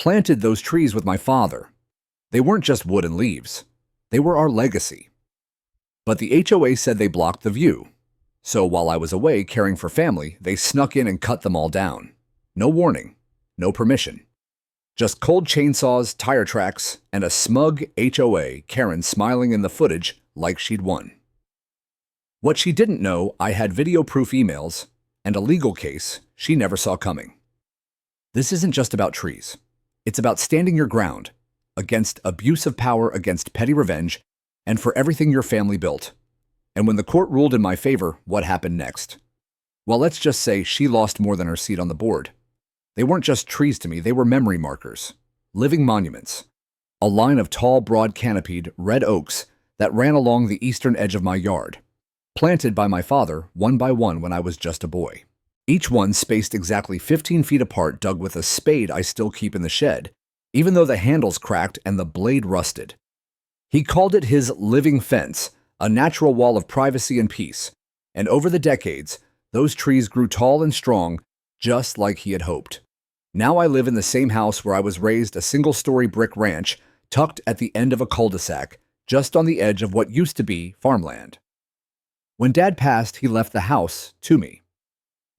planted those trees with my father. They weren't just wood and leaves. They were our legacy. But the HOA said they blocked the view. So while I was away caring for family, they snuck in and cut them all down. No warning, no permission. Just cold chainsaws, tire tracks, and a smug HOA Karen smiling in the footage like she'd won. What she didn't know, I had video-proof emails and a legal case she never saw coming. This isn't just about trees. It's about standing your ground against abuse of power, against petty revenge, and for everything your family built. And when the court ruled in my favor, what happened next? Well, let's just say she lost more than her seat on the board. They weren't just trees to me, they were memory markers, living monuments. A line of tall, broad canopied red oaks that ran along the eastern edge of my yard, planted by my father one by one when I was just a boy. Each one spaced exactly 15 feet apart, dug with a spade I still keep in the shed, even though the handles cracked and the blade rusted. He called it his living fence, a natural wall of privacy and peace, and over the decades, those trees grew tall and strong, just like he had hoped. Now I live in the same house where I was raised, a single-story brick ranch tucked at the end of a cul-de-sac, just on the edge of what used to be farmland. When Dad passed, he left the house to me.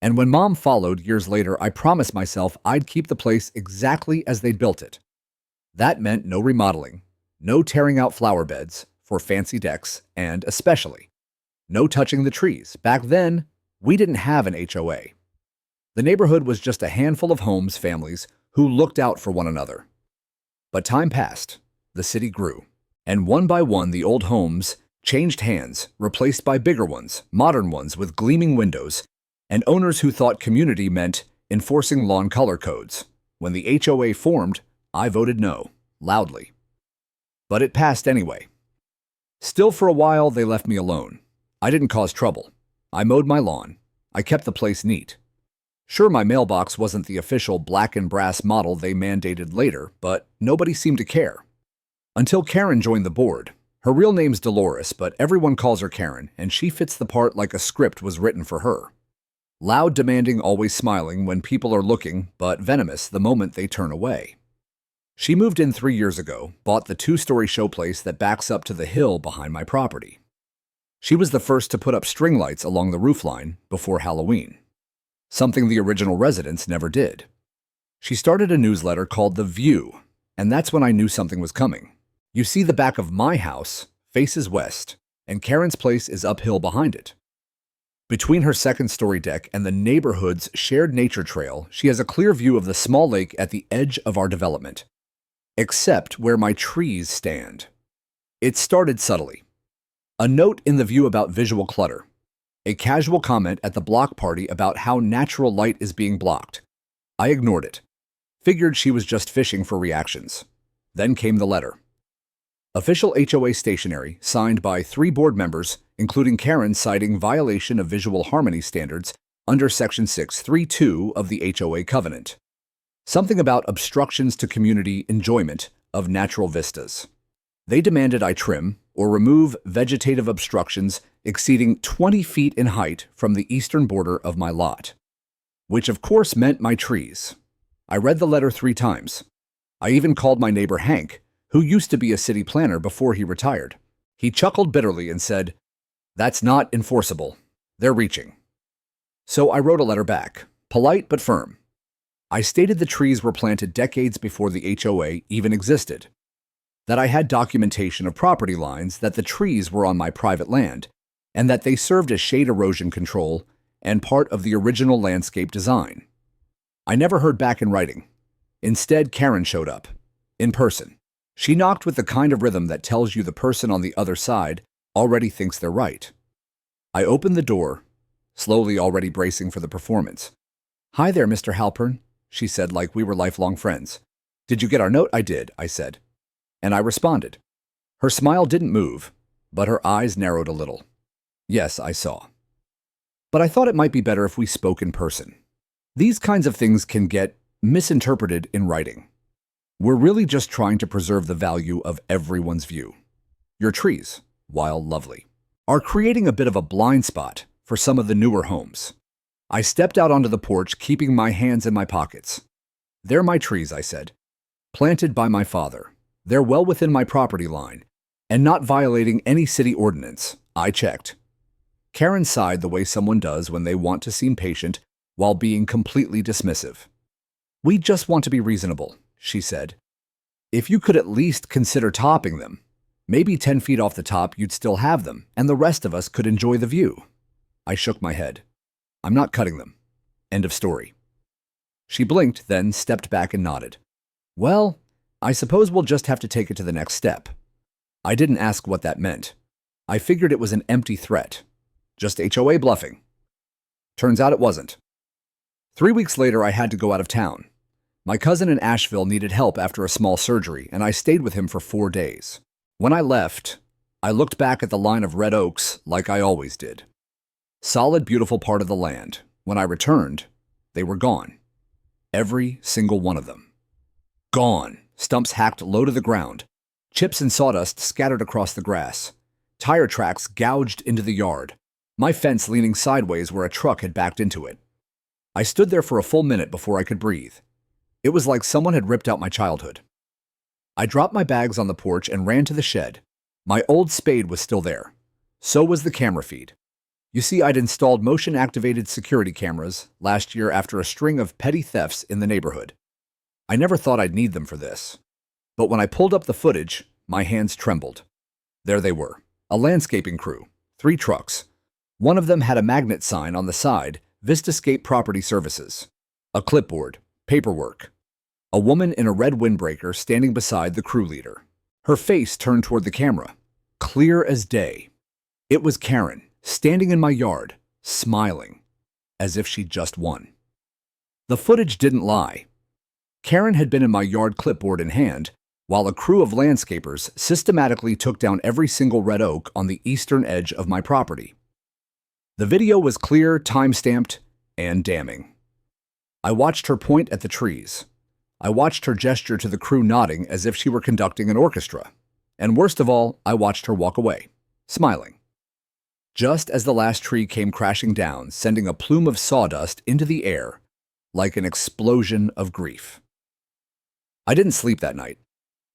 And when Mom followed years later, I promised myself I'd keep the place exactly as they'd built it. That meant no remodeling, no tearing out flower beds for fancy decks, and especially, no touching the trees. Back then, we didn't have an HOA. The neighborhood was just a handful of homes, families who looked out for one another. But time passed, the city grew, and one by one the old homes changed hands, replaced by bigger ones, modern ones with gleaming windows, and owners who thought community meant enforcing lawn color codes. When the HOA formed, I voted no, loudly. But it passed anyway. Still, for a while, they left me alone. I didn't cause trouble. I mowed my lawn. I kept the place neat. Sure, my mailbox wasn't the official black and brass model they mandated later, but nobody seemed to care. Until Karen joined the board. Her real name's Dolores, but everyone calls her Karen, and she fits the part like a script was written for her. Loud, demanding, always smiling when people are looking, but venomous the moment they turn away. She moved in 3 years ago, bought the 2-story showplace that backs up to the hill behind my property. She was the first to put up string lights along the roofline before Halloween, something the original residents never did. She started a newsletter called The View, and that's when I knew something was coming. You see, the back of my house faces west, and Karen's place is uphill behind it. Between her 2nd-story deck and the neighborhood's shared nature trail, she has a clear view of the small lake at the edge of our development, except where my trees stand. It started subtly. A note in The View about visual clutter. A casual comment at the block party about how natural light is being blocked. I ignored it. Figured she was just fishing for reactions. Then came the letter. Official HOA stationery, signed by 3 board members, including Karen, citing violation of visual harmony standards under Section 632 of the HOA Covenant. Something about obstructions to community enjoyment of natural vistas. They demanded I trim or remove vegetative obstructions exceeding 20 feet in height from the eastern border of my lot, which of course meant my trees. I read the letter 3 times. I even called my neighbor Hank, who used to be a city planner before he retired. He chuckled bitterly and said, "That's not enforceable. They're reaching." So I wrote a letter back, polite but firm. I stated the trees were planted decades before the HOA even existed, that I had documentation of property lines, that the trees were on my private land, and that they served as shade erosion control and part of the original landscape design. I never heard back in writing. Instead, Karen showed up, in person. She knocked with the kind of rhythm that tells you the person on the other side already thinks they're right. I opened the door, slowly, already bracing for the performance. "Hi there, Mr. Halpern," she said like we were lifelong friends. "Did you get our note?" "I did," I said. And I responded. Her smile didn't move, but her eyes narrowed a little. "Yes, I saw. But I thought it might be better if we spoke in person. These kinds of things can get misinterpreted in writing. We're really just trying to preserve the value of everyone's view. Your trees, while lovely, are creating a bit of a blind spot for some of the newer homes." I stepped out onto the porch, keeping my hands in my pockets. "They're my trees," I said. Planted by my father. They're well within my property line and not violating any city ordinance. I checked. Karen sighed the way someone does when they want to seem patient while being completely dismissive. We just want to be reasonable, she said. If you could at least consider topping them, maybe 10 feet off the top you'd still have them, and the rest of us could enjoy the view. I shook my head. I'm not cutting them. End of story. She blinked, then stepped back and nodded. Well, I suppose we'll just have to take it to the next step. I didn't ask what that meant. I figured it was an empty threat. Just HOA bluffing. Turns out it wasn't. 3 weeks later, I had to go out of town. My cousin in Asheville needed help after a small surgery, and I stayed with him for 4 days. When I left, I looked back at the line of red oaks like I always did. Solid, beautiful part of the land. When I returned, they were gone. Every single one of them. Gone. Stumps hacked low to the ground. Chips and sawdust scattered across the grass. Tire tracks gouged into the yard. My fence leaning sideways where a truck had backed into it. I stood there for a full minute before I could breathe. It was like someone had ripped out my childhood. I dropped my bags on the porch and ran to the shed. My old spade was still there. So was the camera feed. You see, I'd installed motion-activated security cameras last year after a string of petty thefts in the neighborhood. I never thought I'd need them for this. But when I pulled up the footage, my hands trembled. There they were, a landscaping crew, 3 trucks. One of them had a magnet sign on the side, Vistascape Property Services. A clipboard, paperwork. A woman in a red windbreaker standing beside the crew leader. Her face turned toward the camera, clear as day. It was Karen, standing in my yard, smiling, as if she'd just won. The footage didn't lie. Karen had been in my yard, clipboard in hand, while a crew of landscapers systematically took down every single red oak on the eastern edge of my property. The video was clear, time-stamped, and damning. I watched her point at the trees. I watched her gesture to the crew, nodding as if she were conducting an orchestra. And worst of all, I watched her walk away, smiling. Just as the last tree came crashing down, sending a plume of sawdust into the air, like an explosion of grief. I didn't sleep that night.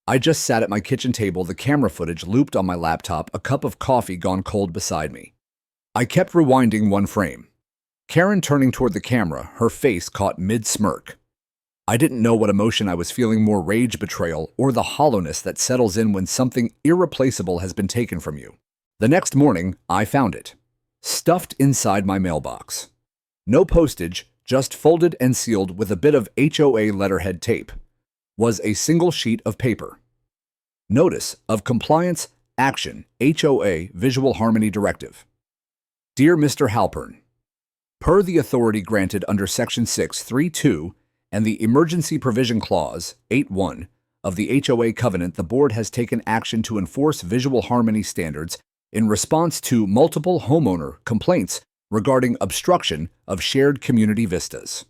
I just sat at my kitchen table, the camera footage looped on my laptop, a cup of coffee gone cold beside me. I kept rewinding one frame. Karen turning toward the camera, her face caught mid-smirk. I didn't know what emotion I was feeling more, rage, betrayal, or the hollowness that settles in when something irreplaceable has been taken from you. The next morning, I found it, stuffed inside my mailbox. No postage, just folded and sealed with a bit of HOA letterhead tape, was a single sheet of paper. Notice of Compliance Action HOA Visual Harmony Directive. Dear Mr. Halpern, per the authority granted under Section 6.3.2 and the Emergency Provision Clause 8.1 of the HOA Covenant, the Board has taken action to enforce visual harmony standards in response to multiple homeowner complaints regarding obstruction of shared community vistas.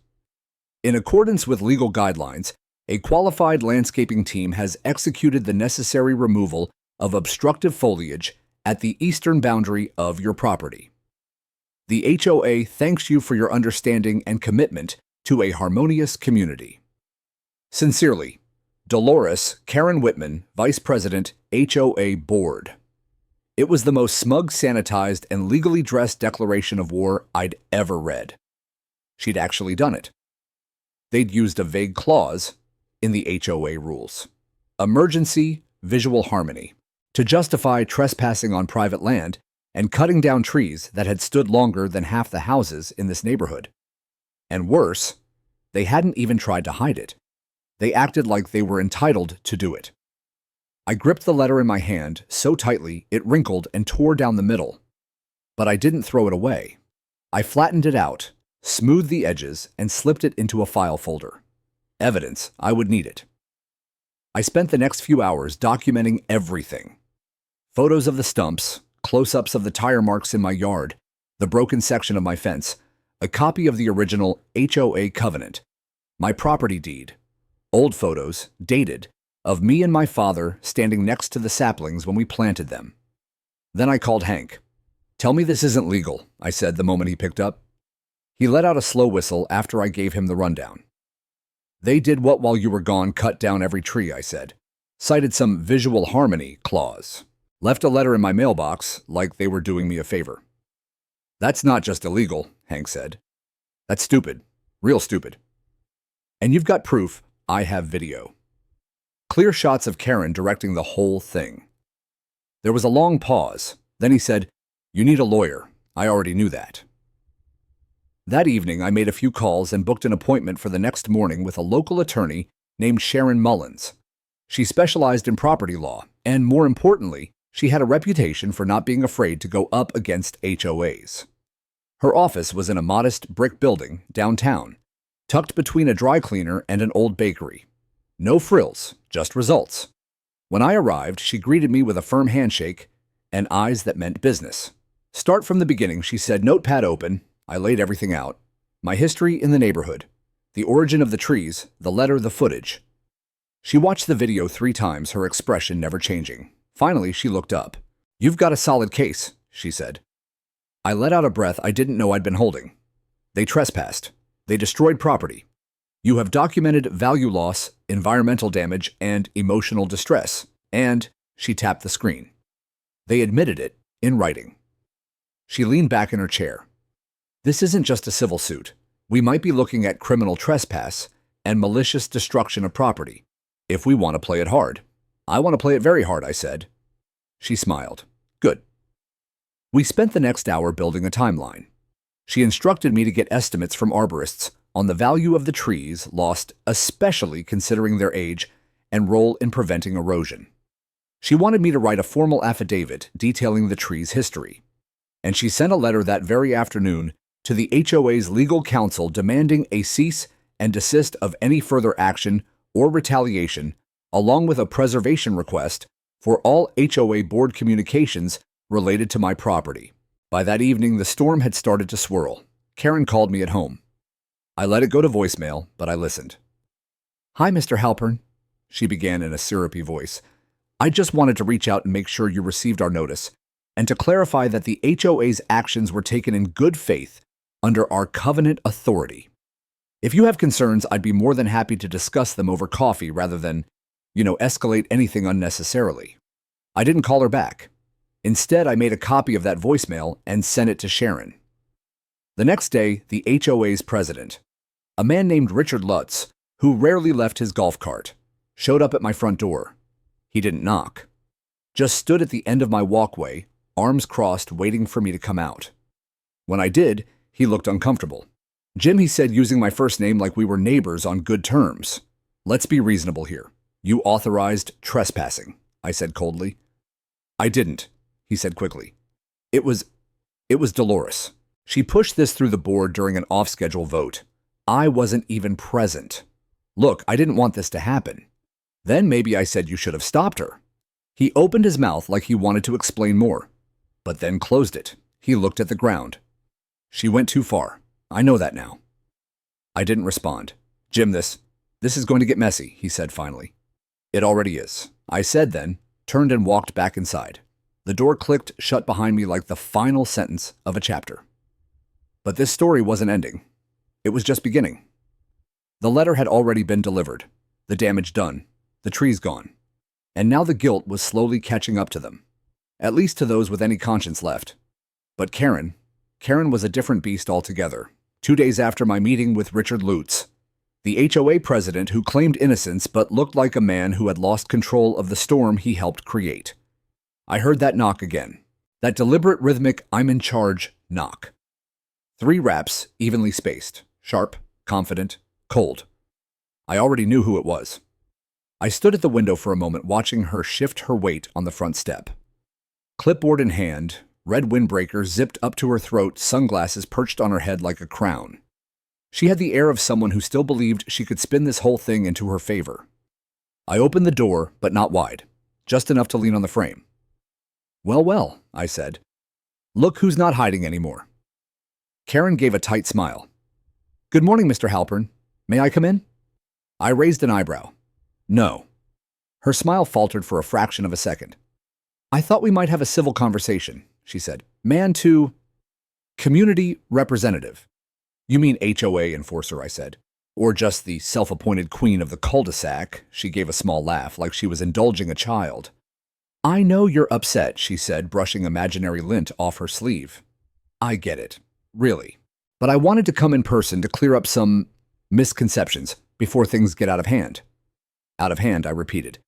In accordance with legal guidelines, a qualified landscaping team has executed the necessary removal of obstructive foliage at the eastern boundary of your property. The HOA thanks you for your understanding and commitment to a harmonious community. Sincerely, Dolores Karen Whitman, Vice President, HOA Board. It was the most smug, sanitized, and legally dressed declaration of war I'd ever read. She'd actually done it. They'd used a vague clause in the HOA rules, emergency visual harmony, to justify trespassing on private land and cutting down trees that had stood longer than half the houses in this neighborhood. And worse, they hadn't even tried to hide it. They acted like they were entitled to do it. I gripped the letter in my hand so tightly it wrinkled and tore down the middle. But I didn't throw it away. I flattened it out, smoothed the edges, and slipped it into a file folder. Evidence I would need it. I spent the next few hours documenting everything. Photos of the stumps, close-ups of the tire marks in my yard, the broken section of my fence, a copy of the original HOA covenant, my property deed, old photos, dated, of me and my father standing next to the saplings when we planted them. Then I called Hank. "Tell me this isn't legal," I said the moment he picked up. He let out a slow whistle after I gave him the rundown. They did what while you were gone cut down every tree, I said. Cited some visual harmony clause. Left a letter in my mailbox like they were doing me a favor. That's not just illegal, Hank said. That's stupid. Real stupid. And you've got proof. I have video. Clear shots of Karen directing the whole thing. There was a long pause. Then he said, "You need a lawyer. I already knew that." That evening, I made a few calls and booked an appointment for the next morning with a local attorney named Sharon Mullins. She specialized in property law, and more importantly, she had a reputation for not being afraid to go up against HOAs. Her office was in a modest brick building downtown, tucked between a dry cleaner and an old bakery. No frills, just results. When I arrived, she greeted me with a firm handshake and eyes that meant business. Start from the beginning, she said, notepad open. I laid everything out. My history in the neighborhood, the origin of the trees, the letter, the footage. She watched the video 3 times, her expression never changing. Finally, she looked up. "You've got a solid case," she said. I let out a breath I didn't know I'd been holding. They trespassed. They destroyed property. You have documented value loss, environmental damage, and emotional distress. And, she tapped the screen. They admitted it in writing. She leaned back in her chair. This isn't just a civil suit. We might be looking at criminal trespass and malicious destruction of property, if we want to play it hard. I want to play it very hard, I said. She smiled. Good. We spent the next hour building a timeline. She instructed me to get estimates from arborists on the value of the trees lost, especially considering their age and role in preventing erosion. She wanted me to write a formal affidavit detailing the tree's history. And she sent a letter that very afternoon to the HOA's legal counsel demanding a cease and desist of any further action or retaliation, along with a preservation request for all HOA board communications related to my property. By that evening, the storm had started to swirl. Karen called me at home. I let it go to voicemail, but I listened. "Hi, Mr. Halpern," she began in a syrupy voice. "I just wanted to reach out and make sure you received our notice, and to clarify that the HOA's actions were taken in good faith under our covenant authority. If you have concerns, I'd be more than happy to discuss them over coffee rather than, escalate anything unnecessarily." I didn't call her back. Instead, I made a copy of that voicemail and sent it to Sharon. The next day, the HOA's president, a man named Richard Lutz, who rarely left his golf cart, showed up at my front door. He didn't knock. Just stood at the end of my walkway, arms crossed, waiting for me to come out. When I did, he looked uncomfortable. "Jim," he said, using my first name like we were neighbors on good terms. "Let's be reasonable here. You authorized trespassing," I said coldly. "I didn't," he said quickly. It was Dolores. She pushed this through the board during an off-schedule vote. I wasn't even present. Look, I didn't want this to happen. Then maybe I said you should have stopped her. He opened his mouth like he wanted to explain more, but then closed it. He looked at the ground. "She went too far. I know that now." I didn't respond. "Jim, this is going to get messy," he said finally. "It already is," I said then, turned and walked back inside. The door clicked shut behind me like the final sentence of a chapter. But this story wasn't ending. It was just beginning. The letter had already been delivered, the damage done, the trees gone. And now the guilt was slowly catching up to them, at least to those with any conscience left. But Karen was a different beast altogether. 2 days after my meeting with Richard Lutz, the HOA president who claimed innocence but looked like a man who had lost control of the storm he helped create. I heard that knock again, that deliberate rhythmic "I'm in charge" knock. 3 raps, evenly spaced, sharp, confident, cold. I already knew who it was. I stood at the window for a moment watching her shift her weight on the front step. Clipboard in hand, red windbreaker zipped up to her throat, sunglasses perched on her head like a crown. She had the air of someone who still believed she could spin this whole thing into her favor. I opened the door, but not wide, just enough to lean on the frame. "Well, well," I said. "Look who's not hiding anymore." Karen gave a tight smile. "Good morning, Mr. Halpern. May I come in?" I raised an eyebrow. "No." Her smile faltered for a fraction of a second. "I thought we might have a civil conversation," she said. "Man to community representative." "You mean HOA enforcer," I said. Or just the self-appointed queen of the cul-de-sac. She gave a small laugh, like she was indulging a child. I know you're upset, she said, brushing imaginary lint off her sleeve. I get it. Really. But I wanted to come in person to clear up some misconceptions before things get out of hand. Out of hand, I repeated.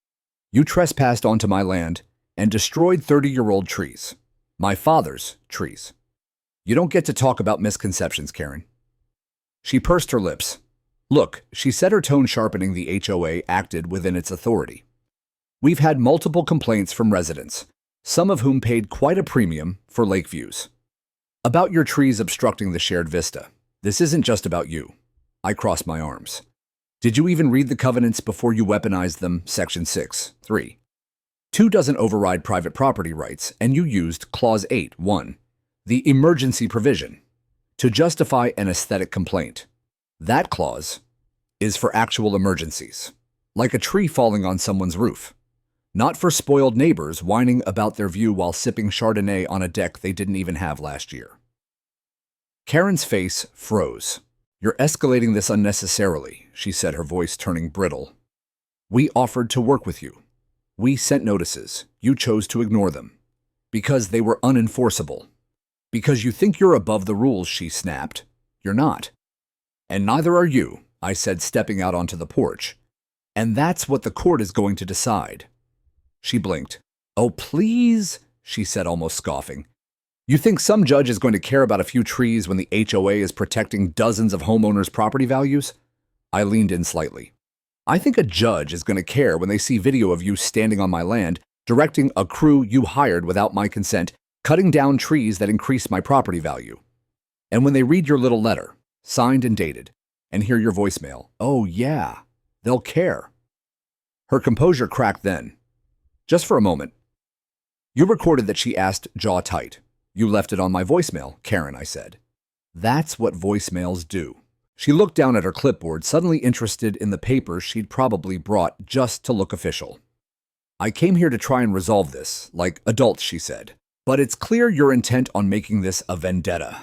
You trespassed onto my land and destroyed 30-year-old trees. My father's trees. You don't get to talk about misconceptions, Karen. She pursed her lips. Look, she said, her tone sharpening. The HOA acted within its authority. We've had multiple complaints from residents, some of whom paid quite a premium for lake views. About your trees obstructing the shared vista. This isn't just about you. I crossed my arms. Did you even read the covenants before you weaponized them? Section 6(3). 2 doesn't override private property rights, and you used Clause 8(1), the emergency provision, to justify an aesthetic complaint. That clause is for actual emergencies, like a tree falling on someone's roof, not for spoiled neighbors whining about their view while sipping Chardonnay on a deck they didn't even have last year. Karen's face froze. You're escalating this unnecessarily, she said, her voice turning brittle. We offered to work with you. We sent notices. You chose to ignore them. Because they were unenforceable. Because you think you're above the rules, she snapped. You're not. And neither are you, I said, stepping out onto the porch. And that's what the court is going to decide. She blinked. Oh, please, she said, almost scoffing. You think some judge is going to care about a few trees when the HOA is protecting dozens of homeowners' property values? I leaned in slightly. I think a judge is going to care when they see video of you standing on my land, directing a crew you hired without my consent, cutting down trees that increase my property value. And when they read your little letter, signed and dated, and hear your voicemail, oh yeah, they'll care. Her composure cracked then. Just for a moment. You recorded that, she asked, jaw tight. You left it on my voicemail, Karen, I said. That's what voicemails do. She looked down at her clipboard, suddenly interested in the papers she'd probably brought just to look official. I came here to try and resolve this, like adults, she said. But it's clear you're intent on making this a vendetta.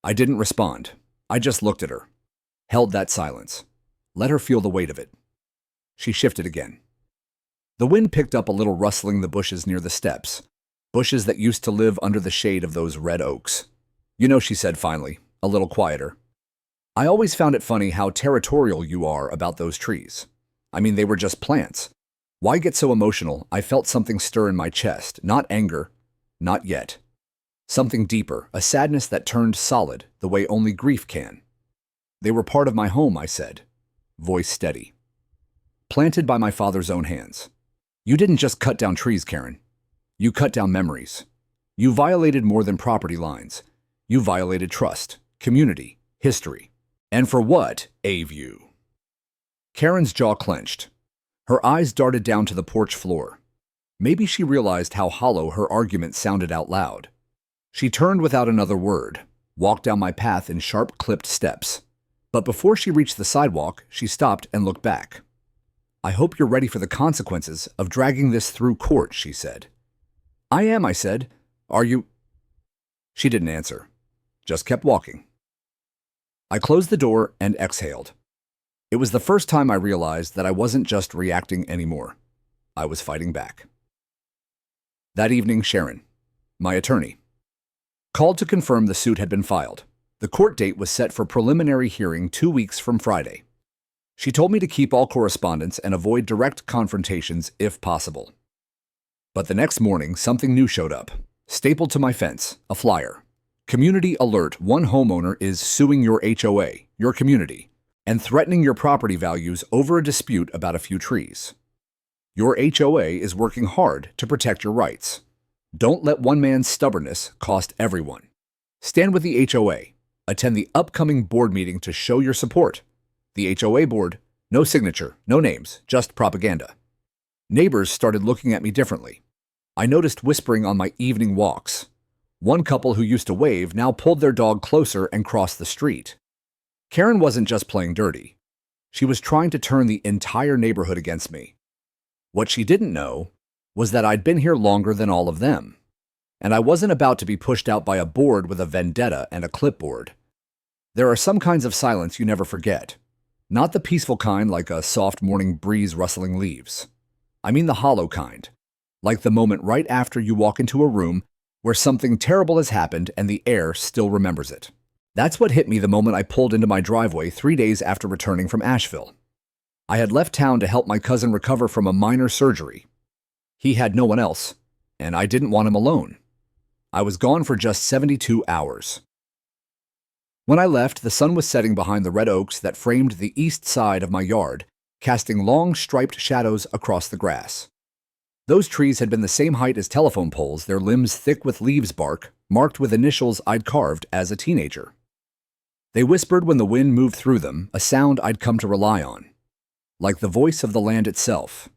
I didn't respond. I just looked at her. Held that silence. Let her feel the weight of it. She shifted again. The wind picked up a little, rustling the bushes near the steps. Bushes that used to live under the shade of those red oaks. You know, she said finally, a little quieter. I always found it funny how territorial you are about those trees. I mean, they were just plants. Why get so emotional? I felt something stir in my chest. Not anger. Not yet. Something deeper, a sadness that turned solid, the way only grief can. They were part of my home, I said, voice steady. Planted by my father's own hands. You didn't just cut down trees, Karen. You cut down memories. You violated more than property lines. You violated trust, community, history. And for what, A-view? Karen's jaw clenched. Her eyes darted down to the porch floor. Maybe she realized how hollow her argument sounded out loud. She turned without another word, walked down my path in sharp-clipped steps. But before she reached the sidewalk, she stopped and looked back. I hope you're ready for the consequences of dragging this through court, she said. I am, I said. Are you? She didn't answer, just kept walking. I closed the door and exhaled. It was the first time I realized that I wasn't just reacting anymore. I was fighting back. That evening, Sharon, my attorney, called to confirm the suit had been filed. The court date was set for preliminary hearing 2 weeks from Friday. She told me to keep all correspondence and avoid direct confrontations if possible. But the next morning, something new showed up. Stapled to my fence, a flyer. Community alert, one homeowner is suing your HOA, your community, and threatening your property values over a dispute about a few trees. Your HOA is working hard to protect your rights. Don't let one man's stubbornness cost everyone. Stand with the HOA. Attend the upcoming board meeting to show your support. The HOA board, no signature, no names, just propaganda. Neighbors started looking at me differently. I noticed whispering on my evening walks. One couple who used to wave now pulled their dog closer and crossed the street. Karen wasn't just playing dirty. She was trying to turn the entire neighborhood against me. What she didn't know was that I'd been here longer than all of them, and I wasn't about to be pushed out by a board with a vendetta and a clipboard. There are some kinds of silence you never forget. Not the peaceful kind like a soft morning breeze rustling leaves. I mean the hollow kind, like the moment right after you walk into a room where something terrible has happened and the air still remembers it. That's what hit me the moment I pulled into my driveway 3 days after returning from Asheville. I had left town to help my cousin recover from a minor surgery. He had no one else, and I didn't want him alone. I was gone for just 72 hours. When I left, the sun was setting behind the red oaks that framed the east side of my yard, casting long striped shadows across the grass. Those trees had been the same height as telephone poles, their limbs thick with leaves bark, marked with initials I'd carved as a teenager. They whispered when the wind moved through them, a sound I'd come to rely on, like the voice of the land itself.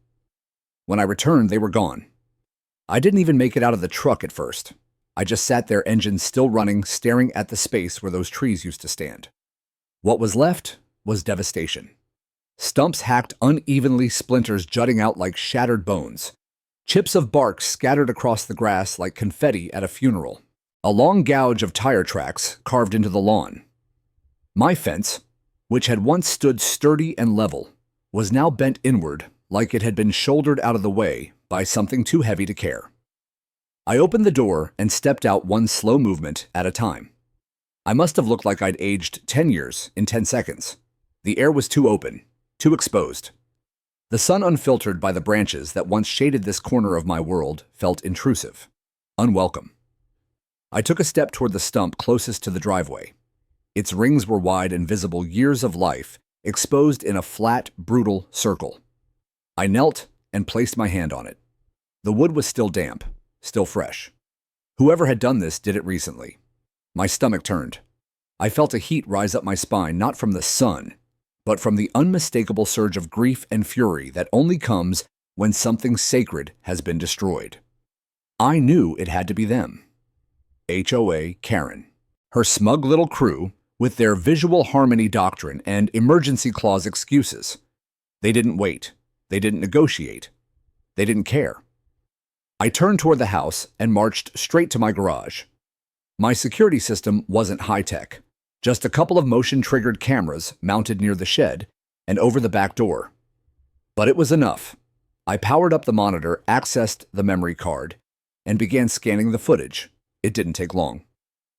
When I returned, they were gone. I didn't even make it out of the truck at first. I just sat there, engines still running, staring at the space where those trees used to stand. What was left was devastation. Stumps hacked unevenly, splinters jutting out like shattered bones. Chips of bark scattered across the grass like confetti at a funeral. A long gouge of tire tracks carved into the lawn. My fence, which had once stood sturdy and level, was now bent inward like it had been shouldered out of the way by something too heavy to care. I opened the door and stepped out one slow movement at a time. I must have looked like I'd aged 10 years in 10 seconds. The air was too open, too exposed. The sun, unfiltered by the branches that once shaded this corner of my world, felt intrusive, unwelcome. I took a step toward the stump closest to the driveway. Its rings were wide and visible, years of life, exposed in a flat, brutal circle. I knelt and placed my hand on it. The wood was still damp, still fresh. Whoever had done this did it recently. My stomach turned. I felt a heat rise up my spine, not from the sun, but from the unmistakable surge of grief and fury that only comes when something sacred has been destroyed. I knew it had to be them. HOA Karen. Her smug little crew, with their visual harmony doctrine and emergency clause excuses. They didn't wait. They didn't negotiate. They didn't care. I turned toward the house and marched straight to my garage. My security system wasn't high-tech, just a couple of motion-triggered cameras mounted near the shed and over the back door. But it was enough. I powered up the monitor, accessed the memory card, and began scanning the footage. It didn't take long.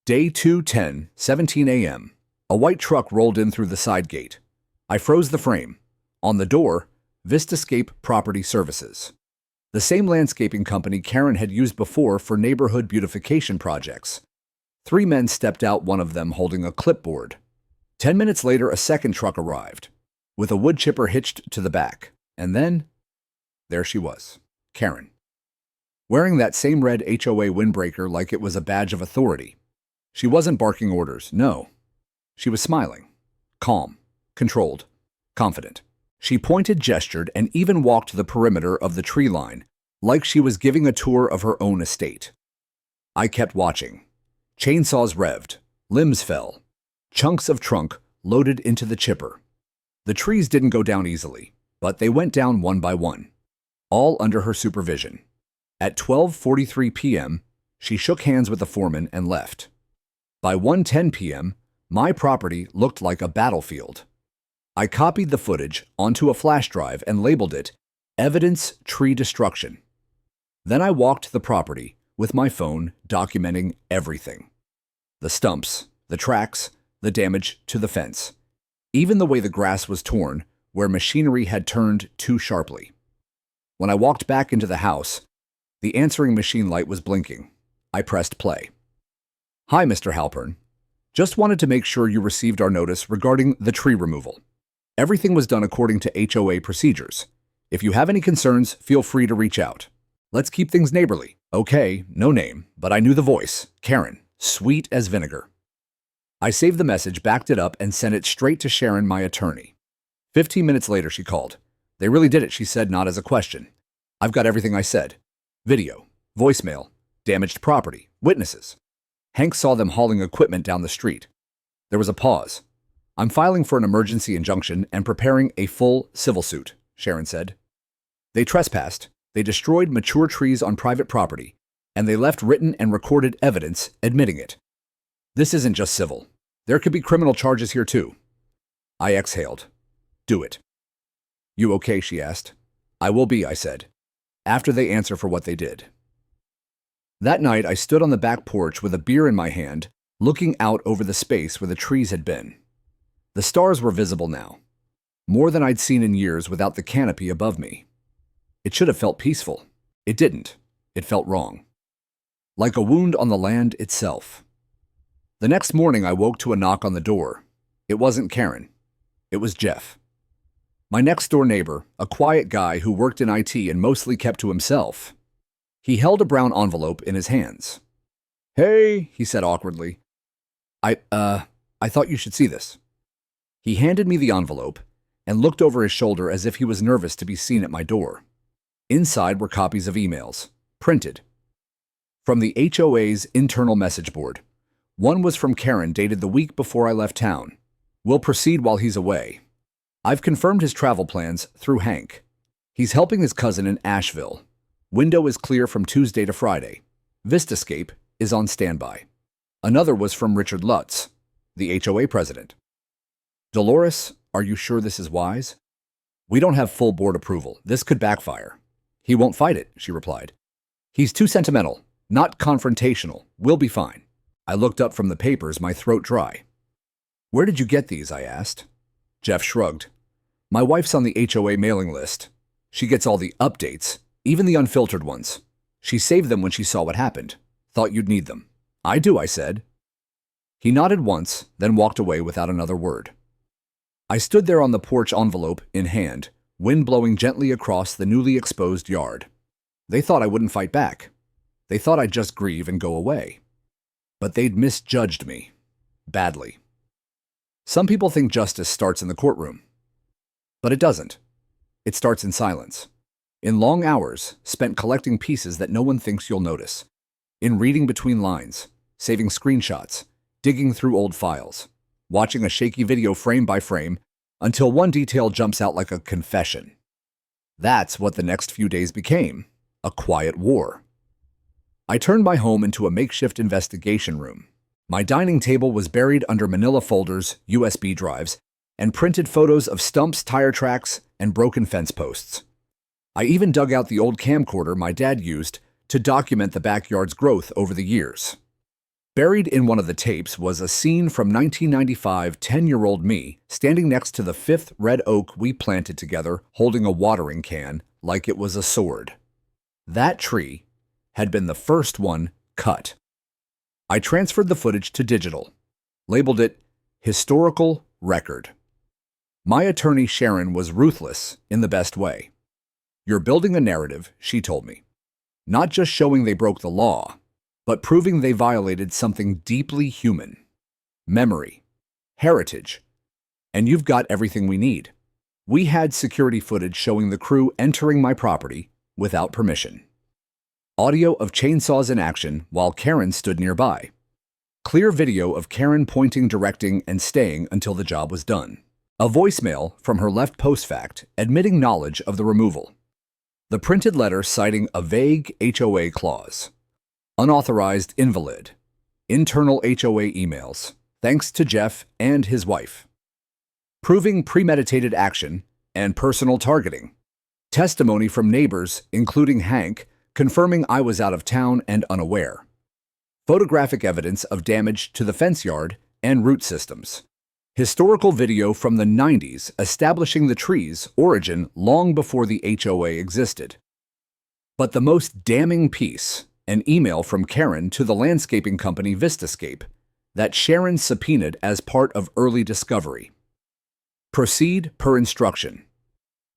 Day 2:10, 17 a.m. A white truck rolled in through the side gate. I froze the frame. On the door, Vistascape Property Services. The same landscaping company Karen had used before for neighborhood beautification projects. 3 men stepped out, one of them holding a clipboard. 10 minutes later, a second truck arrived, with a wood chipper hitched to the back. And then, there she was, Karen. Wearing that same red HOA windbreaker like it was a badge of authority. She wasn't barking orders, no. She was smiling, calm, controlled, confident. She pointed, gestured, and even walked the perimeter of the tree line, like she was giving a tour of her own estate. I kept watching. Chainsaws revved, limbs fell, chunks of trunk loaded into the chipper. The trees didn't go down easily, but they went down one by one, all under her supervision. At 12:43 p.m., she shook hands with the foreman and left. By 1:10 p.m., my property looked like a battlefield. I copied the footage onto a flash drive and labeled it Evidence Tree Destruction. Then I walked the property with my phone, documenting everything. The stumps, the tracks, the damage to the fence, even the way the grass was torn where machinery had turned too sharply. When I walked back into the house, the answering machine light was blinking. I pressed play. Hi, Mr. Halpern. Just wanted to make sure you received our notice regarding the tree removal. Everything was done according to HOA procedures. If you have any concerns, feel free to reach out. Let's keep things neighborly. Okay, no name, but I knew the voice. Karen, sweet as vinegar. I saved the message, backed it up, and sent it straight to Sharon, my attorney. 15 minutes later, she called. They really did it, she said, not as a question. I've got everything I said. Video, voicemail, damaged property, witnesses. Hank saw them hauling equipment down the street. There was a pause. I'm filing for an emergency injunction and preparing a full civil suit, Sharon said. They trespassed, they destroyed mature trees on private property, and they left written and recorded evidence admitting it. This isn't just civil. There could be criminal charges here too. I exhaled. Do it." "You okay?" she asked. "I will be," I said, after they answer for what they did. That night, I stood on the back porch with a beer in my hand, looking out over the space where the trees had been. The stars were visible now, more than I'd seen in years without the canopy above me. It should have felt peaceful. It didn't. It felt wrong. Like a wound on the land itself. The next morning, I woke to a knock on the door. It wasn't Karen. It was Jeff. My next-door neighbor, a quiet guy who worked in IT and mostly kept to himself. He held a brown envelope in his hands. "Hey," he said awkwardly. I thought you should see this." He handed me the envelope and looked over his shoulder as if he was nervous to be seen at my door. Inside were copies of emails, printed. From the HOA's internal message board. One was from Karen, dated the week before I left town. "Will proceed while he's away. I've confirmed his travel plans through Hank. He's helping his cousin in Asheville. Window is clear from Tuesday to Friday. Vistascape is on standby." Another was from Richard Lutz, the HOA president. "Dolores, are you sure this is wise? We don't have full board approval. This could backfire." "He won't fight it," she replied. "He's too sentimental, not confrontational. We'll be fine." I looked up from the papers, my throat dry. "Where did you get these?" I asked. Jeff shrugged. "My wife's on the HOA mailing list. She gets all the updates, even the unfiltered ones. She saved them when she saw what happened. Thought you'd need them." "I do," I said. He nodded once, then walked away without another word. I stood there on the porch, envelope in hand, wind blowing gently across the newly exposed yard. They thought I wouldn't fight back. They thought I'd just grieve and go away. But they'd misjudged me. Badly. Some people think justice starts in the courtroom. But it doesn't. It starts in silence. In long hours spent collecting pieces that no one thinks you'll notice. In reading between lines, saving screenshots, digging through old files, watching a shaky video frame by frame until one detail jumps out like a confession. That's what the next few days became, a quiet war. I turned my home into a makeshift investigation room. My dining table was buried under manila folders, USB drives, and printed photos of stumps, tire tracks, and broken fence posts. I even dug out the old camcorder my dad used to document the backyard's growth over the years. Buried in one of the tapes was a scene from 1995, 10-year-old me standing next to the 5th red oak we planted together, holding a watering can like it was a sword. That tree had been the first one cut. I transferred the footage to digital, labeled it Historical Record. My attorney Sharon was ruthless in the best way. "You're building a narrative," she told me. "Not just showing they broke the law, but proving they violated something deeply human. Memory, heritage, and you've got everything we need." We had security footage showing the crew entering my property without permission. Audio of chainsaws in action while Karen stood nearby. Clear video of Karen pointing, directing, and staying until the job was done. A voicemail from her left post-fact admitting knowledge of the removal. The printed letter citing a vague HOA clause. Unauthorized invalid. Internal HOA emails, thanks to Jeff and his wife. Proving premeditated action and personal targeting. Testimony from neighbors, including Hank, confirming I was out of town and unaware. Photographic evidence of damage to the fence yard and root systems. Historical video from the 90s establishing the tree's origin long before the HOA existed. But the most damning piece, an email from Karen to the landscaping company Vistascape that Sharon subpoenaed as part of early discovery. Proceed per instruction.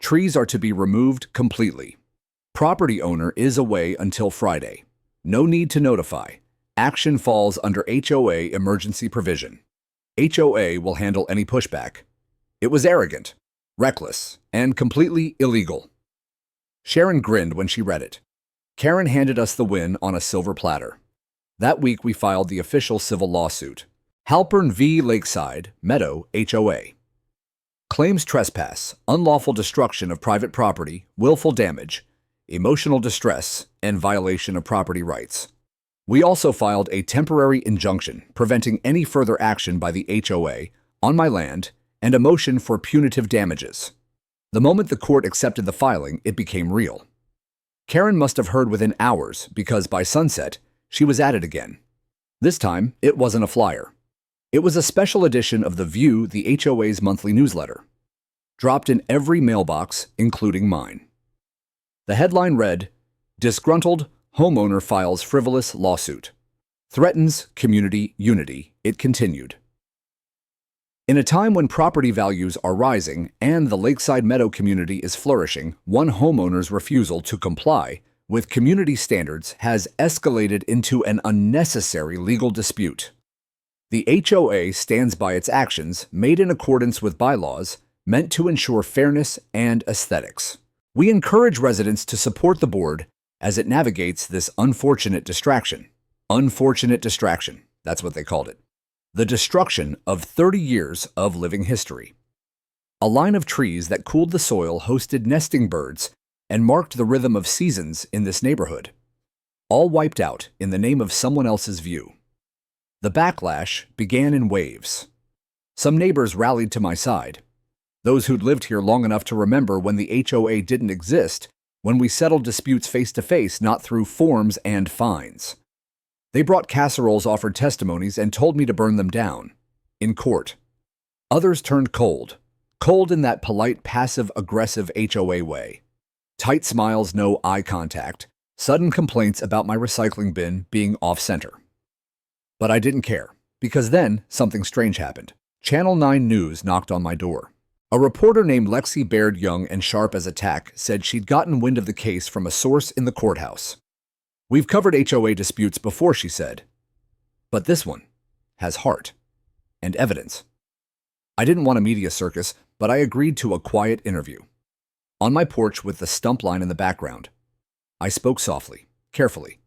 Trees are to be removed completely. Property owner is away until Friday. No need to notify. Action falls under HOA emergency provision. HOA will handle any pushback. It was arrogant, reckless, and completely illegal. Sharon grinned when she read it. Karen handed us the win on a silver platter. That week we filed the official civil lawsuit. Halpern v. Lakeside, Meadow, HOA. Claims trespass, unlawful destruction of private property, willful damage, emotional distress, and violation of property rights. We also filed a temporary injunction preventing any further action by the HOA on my land and a motion for punitive damages. The moment the court accepted the filing, it became real. Karen must have heard within hours because by sunset, she was at it again. This time, it wasn't a flyer. It was a special edition of The View, the HOA's monthly newsletter, dropped in every mailbox, including mine. The headline read, "Disgruntled Homeowner Files Frivolous Lawsuit. Threatens Community Unity." It continued. In a time when property values are rising and the Lakeside Meadow community is flourishing, one homeowner's refusal to comply with community standards has escalated into an unnecessary legal dispute. The HOA stands by its actions made in accordance with bylaws meant to ensure fairness and aesthetics. We encourage residents to support the board as it navigates this unfortunate distraction. Unfortunate distraction, that's what they called it. The destruction of 30 years of living history. A line of trees that cooled the soil hosted nesting birds and marked the rhythm of seasons in this neighborhood. All wiped out in the name of someone else's view. The backlash began in waves. Some neighbors rallied to my side. Those who'd lived here long enough to remember when the HOA didn't exist, when we settled disputes face-to-face, not through forms and fines. They brought casseroles, offered testimonies, and told me to burn them down. In court. Others turned cold. Cold in that polite, passive-aggressive HOA way. Tight smiles, no eye contact. Sudden complaints about my recycling bin being off-center. But I didn't care, because then something strange happened. Channel 9 News knocked on my door. A reporter named Lexi Baird, young and sharp as a tack, said she'd gotten wind of the case from a source in the courthouse. "We've covered HOA disputes before," she said, "but this one has heart and evidence." I didn't want a media circus, but I agreed to a quiet interview. On my porch with the stump line in the background, I spoke softly, carefully.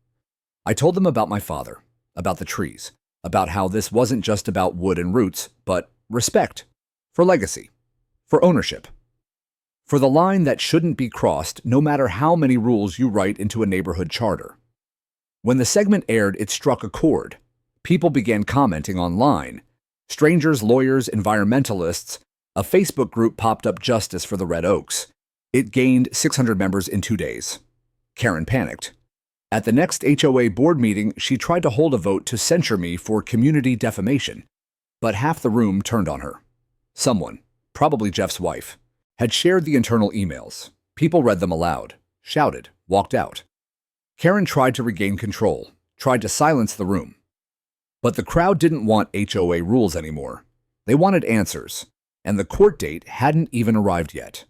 I told them about my father, about the trees, about how this wasn't just about wood and roots, but respect, for legacy, for ownership, for the line that shouldn't be crossed no matter how many rules you write into a neighborhood charter. When the segment aired, it struck a chord. People began commenting online. Strangers, lawyers, environmentalists. A Facebook group popped up, Justice for the Red Oaks. It gained 600 members in 2 days. Karen panicked. At the next HOA board meeting, she tried to hold a vote to censure me for community defamation, but half the room turned on her. Someone, probably Jeff's wife, had shared the internal emails. People read them aloud, shouted, walked out. Karen tried to regain control, tried to silence the room. But the crowd didn't want HOA rules anymore. They wanted answers, and the court date hadn't even arrived yet.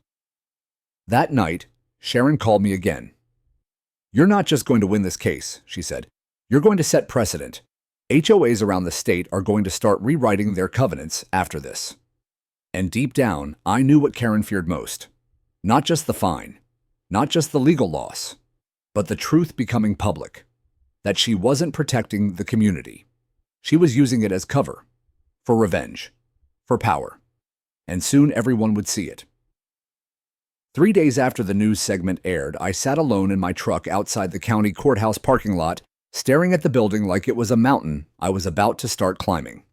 That night, Sharon called me again. "You're not just going to win this case," she said. "You're going to set precedent. HOAs around the state are going to start rewriting their covenants after this." And deep down, I knew what Karen feared most. Not just the fine, not just the legal loss, but the truth becoming public. That she wasn't protecting the community. She was using it as cover, for revenge, for power. And soon everyone would see it. 3 days after the news segment aired, I sat alone in my truck outside the county courthouse parking lot, staring at the building like it was a mountain I was about to start climbing.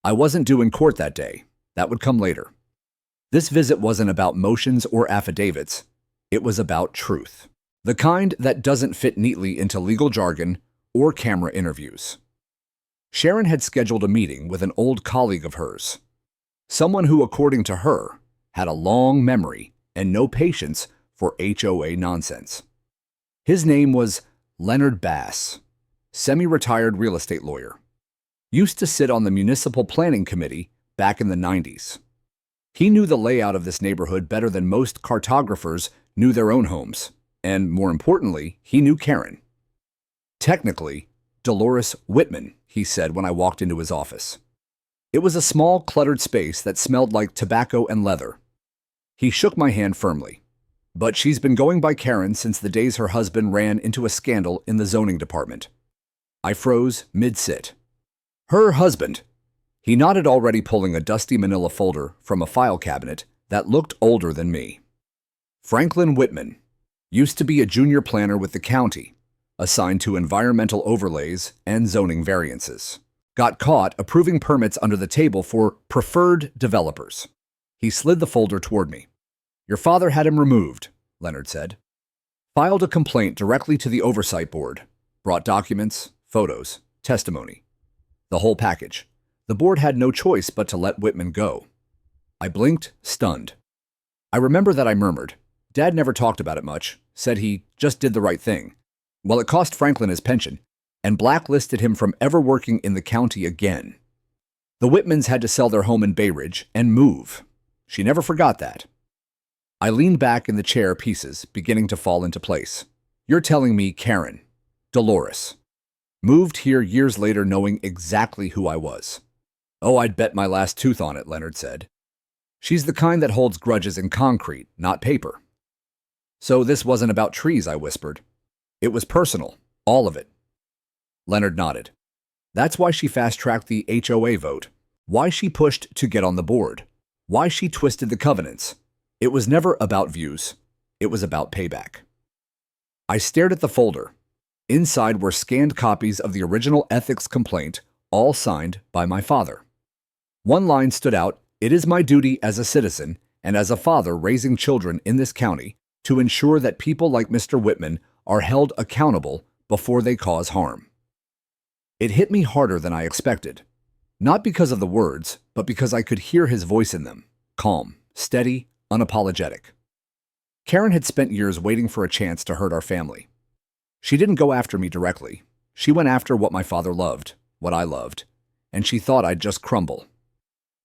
I wasn't due in court that day. That would come later. This visit wasn't about motions or affidavits. It was about truth. The kind that doesn't fit neatly into legal jargon or camera interviews. Sharon had scheduled a meeting with an old colleague of hers. Someone who, according to her, had a long memory and no patience for HOA nonsense. His name was Leonard Bass, semi-retired real estate lawyer. Used to sit on the municipal planning committee back in the 90s. He knew the layout of this neighborhood better than most cartographers knew their own homes. And more importantly, he knew Karen. Technically, Dolores Whitman, he said when I walked into his office. It was a small, cluttered space that smelled like tobacco and leather. He shook my hand firmly. But she's been going by Karen since the days her husband ran into a scandal in the zoning department. I froze mid-sit. Her husband. He nodded, already pulling a dusty manila folder from a file cabinet that looked older than me. Franklin Whitman. Used to be a junior planner with the county, assigned to environmental overlays and zoning variances. Got caught approving permits under the table for preferred developers. He slid the folder toward me. Your father had him removed, Leonard said. Filed a complaint directly to the oversight board. Brought documents, photos, testimony. The whole package. The board had no choice but to let Whitman go. I blinked, stunned. I remember that I murmured. Dad never talked about it much, said he just did the right thing. Well, it cost Franklin his pension, and blacklisted him from ever working in the county again. The Whitmans had to sell their home in Bay Ridge and move. She never forgot that. I leaned back in the chair, pieces beginning to fall into place. You're telling me Karen, Dolores, moved here years later knowing exactly who I was. Oh, I'd bet my last tooth on it, Leonard said. She's the kind that holds grudges in concrete, not paper. So this wasn't about trees, I whispered. It was personal, all of it. Leonard nodded. That's why she fast-tracked the HOA vote, why she pushed to get on the board, why she twisted the covenants. It was never about views. It was about payback. I stared at the folder. Inside were scanned copies of the original ethics complaint, all signed by my father. One line stood out, "It is my duty as a citizen and as a father raising children in this county to ensure that people like Mr. Whitman are held accountable before they cause harm." It hit me harder than I expected. Not because of the words, but because I could hear his voice in them. Calm, steady, unapologetic. Karen had spent years waiting for a chance to hurt our family. She didn't go after me directly. She went after what my father loved, what I loved, and she thought I'd just crumble.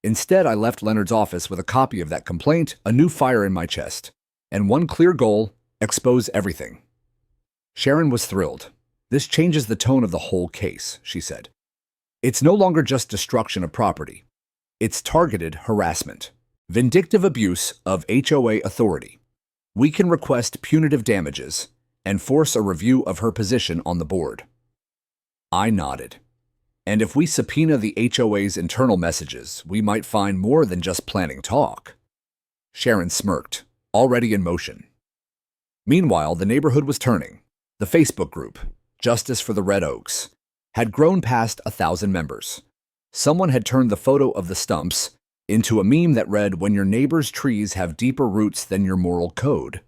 Instead, I left Leonard's office with a copy of that complaint, a new fire in my chest, and one clear goal: expose everything. Sharon was thrilled. This changes the tone of the whole case, she said. It's no longer just destruction of property. It's targeted harassment, vindictive abuse of HOA authority. We can request punitive damages and force a review of her position on the board. I nodded. And if we subpoena the HOA's internal messages, we might find more than just planning talk. Sharon smirked, already in motion. Meanwhile, the neighborhood was turning. The Facebook group, Justice for the Red Oaks, had grown past 1,000 members. Someone had turned the photo of the stumps into a meme that read, "When your neighbor's trees have deeper roots than your moral code."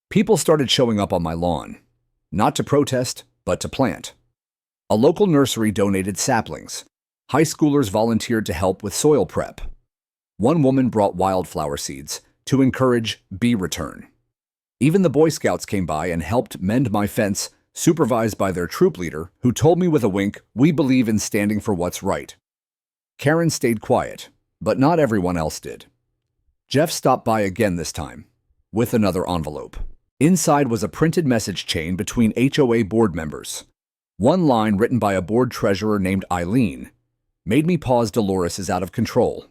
People started showing up on my lawn, not to protest, but to plant. A local nursery donated saplings. High schoolers volunteered to help with soil prep. One woman brought wildflower seeds to encourage bee return. Even the Boy Scouts came by and helped mend my fence, supervised by their troop leader, who told me with a wink, "We believe in standing for what's right." Karen stayed quiet, but not everyone else did. Jeff stopped by again this time, with another envelope. Inside was a printed message chain between HOA board members. One line written by a board treasurer named Eileen made me pause. Dolores is out of control.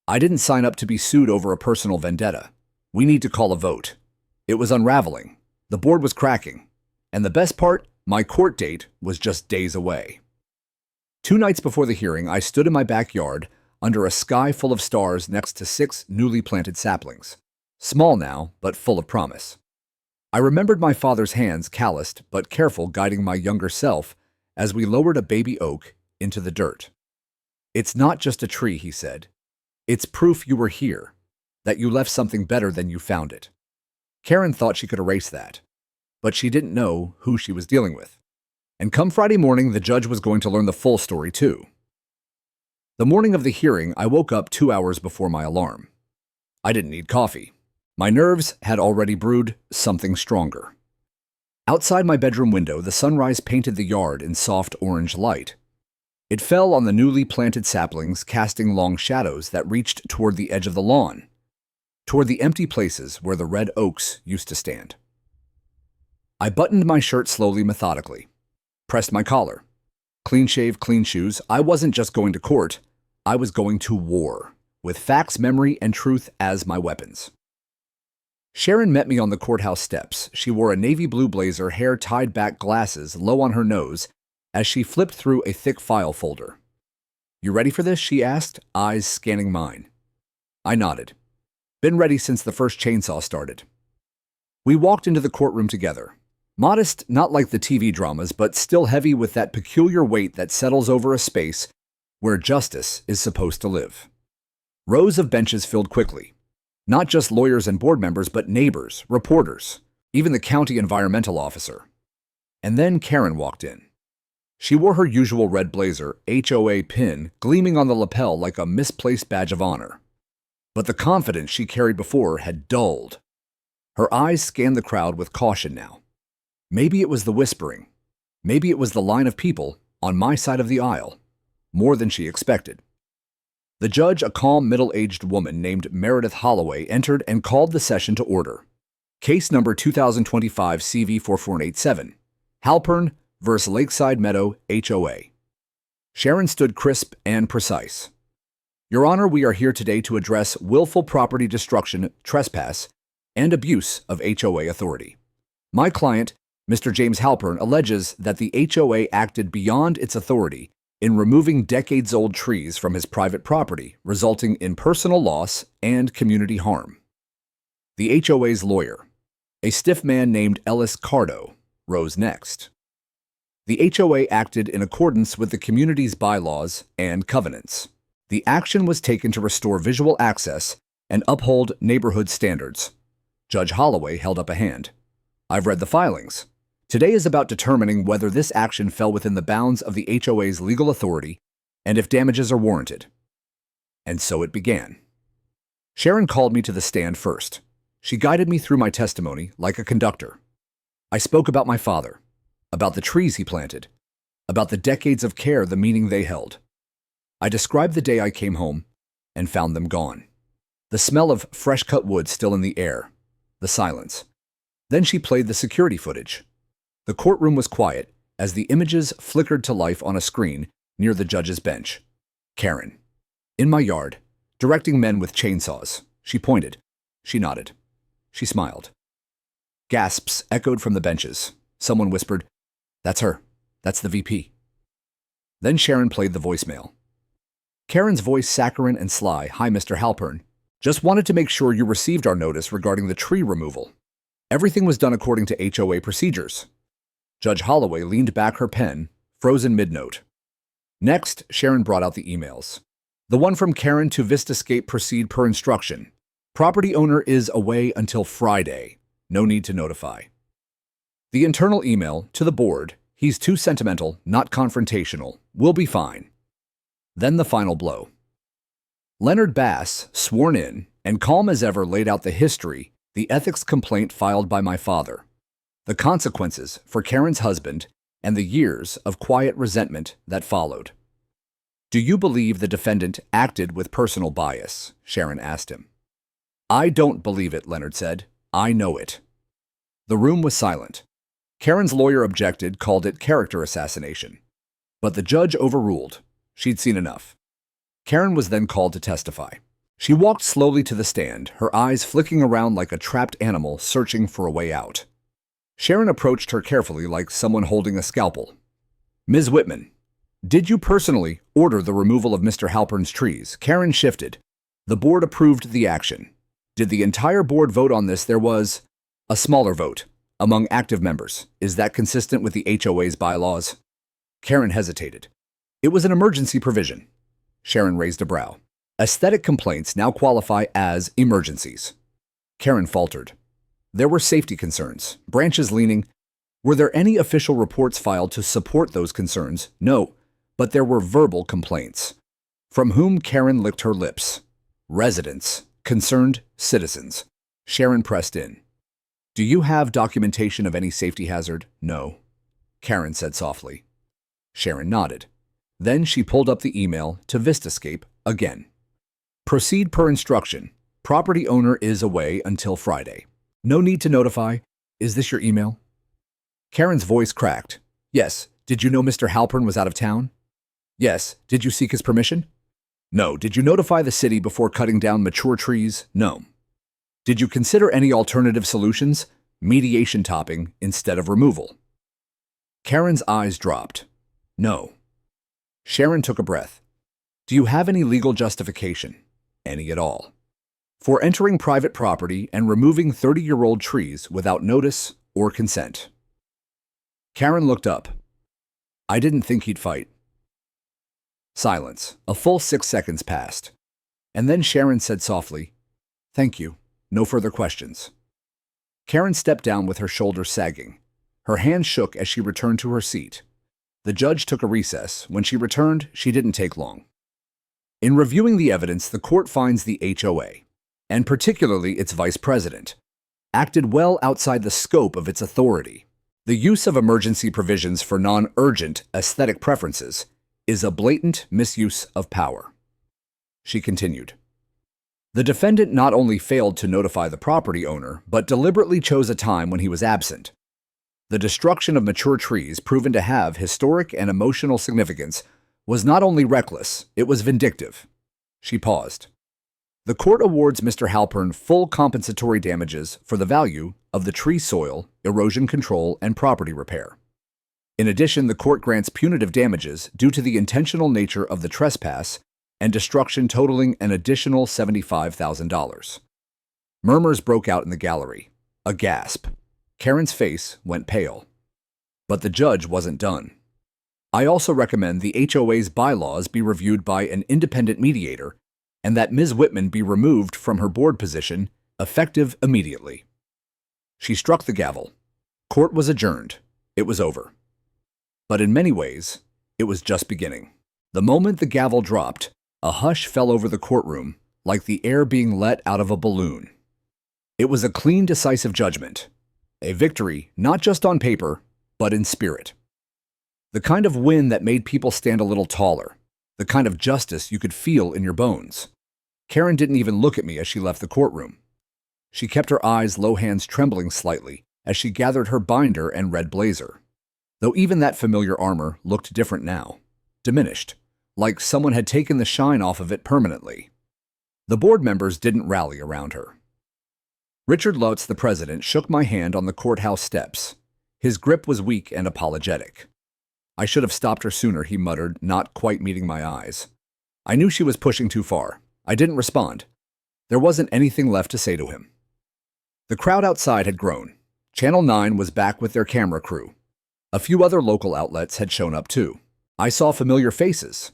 I didn't sign up to be sued over a personal vendetta. We need to call a vote. It was unraveling. The board was cracking. And the best part, my court date was just days away. 2 nights before the hearing, I stood in my backyard under a sky full of stars next to 6 newly planted saplings. Small now, but full of promise. I remembered my father's hands, calloused but careful, guiding my younger self as we lowered a baby oak into the dirt. "It's not just a tree," he said. "It's proof you were here, that you left something better than you found it." Karen thought she could erase that, but she didn't know who she was dealing with. And come Friday morning, the judge was going to learn the full story too. The morning of the hearing, I woke up 2 hours before my alarm. I didn't need coffee. My nerves had already brewed something stronger. Outside my bedroom window, the sunrise painted the yard in soft orange light. It fell on the newly planted saplings, casting long shadows that reached toward the edge of the lawn, toward the empty places where the red oaks used to stand. I buttoned my shirt slowly, methodically, pressed my collar. Clean shave, clean shoes. I wasn't just going to court. I was going to war, with facts, memory, and truth as my weapons. Sharon met me on the courthouse steps. She wore a navy blue blazer, hair tied back, glasses low on her nose, as she flipped through a thick file folder. "You ready for this?" she asked, eyes scanning mine. I nodded. Been ready since the first chainsaw started. We walked into the courtroom together. Modest, not like the TV dramas, but still heavy with that peculiar weight that settles over a space where justice is supposed to live. Rows of benches filled quickly. Not just lawyers and board members, but neighbors, reporters, even the county environmental officer. And then Karen walked in. She wore her usual red blazer, HOA pin, gleaming on the lapel like a misplaced badge of honor. But the confidence she carried before had dulled. Her eyes scanned the crowd with caution now. Maybe it was the whispering. Maybe it was the line of people on my side of the aisle. More than she expected. The judge, a calm, middle-aged woman named Meredith Holloway, entered and called the session to order. Case number 2025 CV 4487. Halpern vs. Lakeside Meadow HOA. Sharon stood crisp and precise. Your Honor, we are here today to address willful property destruction, trespass, and abuse of HOA authority. My client, Mr. James Halpern, alleges that the HOA acted beyond its authority in removing decades-old trees from his private property, resulting in personal loss and community harm. The HOA's lawyer, a stiff man named Ellis Cardo, rose next. The HOA acted in accordance with the community's bylaws and covenants. The action was taken to restore visual access and uphold neighborhood standards. Judge Holloway held up a hand. I've read the filings. Today is about determining whether this action fell within the bounds of the HOA's legal authority and if damages are warranted. And so it began. Sharon called me to the stand first. She guided me through my testimony like a conductor. I spoke about my father, about the trees he planted, about the decades of care, the meaning they held. I described the day I came home and found them gone. The smell of fresh-cut wood still in the air, the silence. Then she played the security footage. The courtroom was quiet as the images flickered to life on a screen near the judge's bench. Karen. In my yard, directing men with chainsaws. She pointed. She nodded. She smiled. Gasps echoed from the benches. Someone whispered, "That's her. That's the VP." Then Sharon played the voicemail. Karen's voice saccharine and sly. "Hi, Mr. Halpern. Just wanted to make sure you received our notice regarding the tree removal. Everything was done according to HOA procedures." Judge Holloway leaned back her pen, frozen mid-note. Next, Sharon brought out the emails. The one from Karen to Vistascape: proceed per instruction. Property owner is away until Friday. No need to notify. The internal email to the board: he's too sentimental, not confrontational. We'll be fine. Then the final blow. Leonard Bass, sworn in, and calm as ever, laid out the history, the ethics complaint filed by my father, the consequences for Karen's husband, and the years of quiet resentment that followed. Do you believe the defendant acted with personal bias? Sharon asked him. I don't believe it, Leonard said. I know it. The room was silent. Karen's lawyer objected, called it character assassination. But the judge overruled. She'd seen enough. Karen was then called to testify. She walked slowly to the stand, her eyes flicking around like a trapped animal searching for a way out. Sharon approached her carefully, like someone holding a scalpel. Ms. Whitman, did you personally order the removal of Mr. Halpern's trees? Karen shifted. The board approved the action. Did the entire board vote on this? There was a smaller vote among active members. Is that consistent with the HOA's bylaws? Karen hesitated. It was an emergency provision. Sharon raised a brow. Aesthetic complaints now qualify as emergencies. Karen faltered. There were safety concerns, branches leaning. Were there any official reports filed to support those concerns? No, but there were verbal complaints. From whom? Karen licked her lips. Residents, concerned citizens. Sharon pressed in. Do you have documentation of any safety hazard? No. Karen said softly. Sharon nodded. Then she pulled up the email to Vistascape again. Proceed per instruction. Property owner is away until Friday. No need to notify. Is this your email? Karen's voice cracked. Yes. Did you know Mr. Halpern was out of town? Yes. Did you seek his permission? No. Did you notify the city before cutting down mature trees? No. Did you consider any alternative solutions? Mediation topping instead of removal. Karen's eyes dropped. No. Sharon took a breath. Do you have any legal justification? Any at all? For entering private property and removing 30-year-old trees without notice or consent. Karen looked up. I didn't think he'd fight. Silence. A full 6 seconds passed. And then Sharon said softly, Thank you. No further questions. Karen stepped down with her shoulders sagging. Her hands shook as she returned to her seat. The judge took a recess. When she returned, she didn't take long. In reviewing the evidence, the court finds the HOA, and particularly its vice president, acted well outside the scope of its authority. The use of emergency provisions for non-urgent aesthetic preferences is a blatant misuse of power. She continued. The defendant not only failed to notify the property owner, but deliberately chose a time when he was absent. The destruction of mature trees, proven to have historic and emotional significance, was not only reckless, it was vindictive. She paused. The court awards Mr. Halpern full compensatory damages for the value of the tree soil, erosion control, and property repair. In addition, the court grants punitive damages due to the intentional nature of the trespass and destruction totaling an additional $75,000. Murmurs broke out in the gallery. A gasp. Karen's face went pale. But the judge wasn't done. I also recommend the HOA's bylaws be reviewed by an independent mediator and that Ms. Whitman be removed from her board position, effective immediately. She struck the gavel. Court was adjourned. It was over. But in many ways, it was just beginning. The moment the gavel dropped, a hush fell over the courtroom, like the air being let out of a balloon. It was a clean, decisive judgment. A victory not just on paper, but in spirit. The kind of win that made people stand a little taller. The kind of justice you could feel in your bones. Karen didn't even look at me as she left the courtroom. She kept her eyes low, hands trembling slightly as she gathered her binder and red blazer. Though even that familiar armor looked different now, diminished, like someone had taken the shine off of it permanently. The board members didn't rally around her. Richard Lutz, the president, shook my hand on the courthouse steps. His grip was weak and apologetic. I should have stopped her sooner, he muttered, not quite meeting my eyes. I knew she was pushing too far. I didn't respond. There wasn't anything left to say to him. The crowd outside had grown. Channel 9 was back with their camera crew. A few other local outlets had shown up too. I saw familiar faces.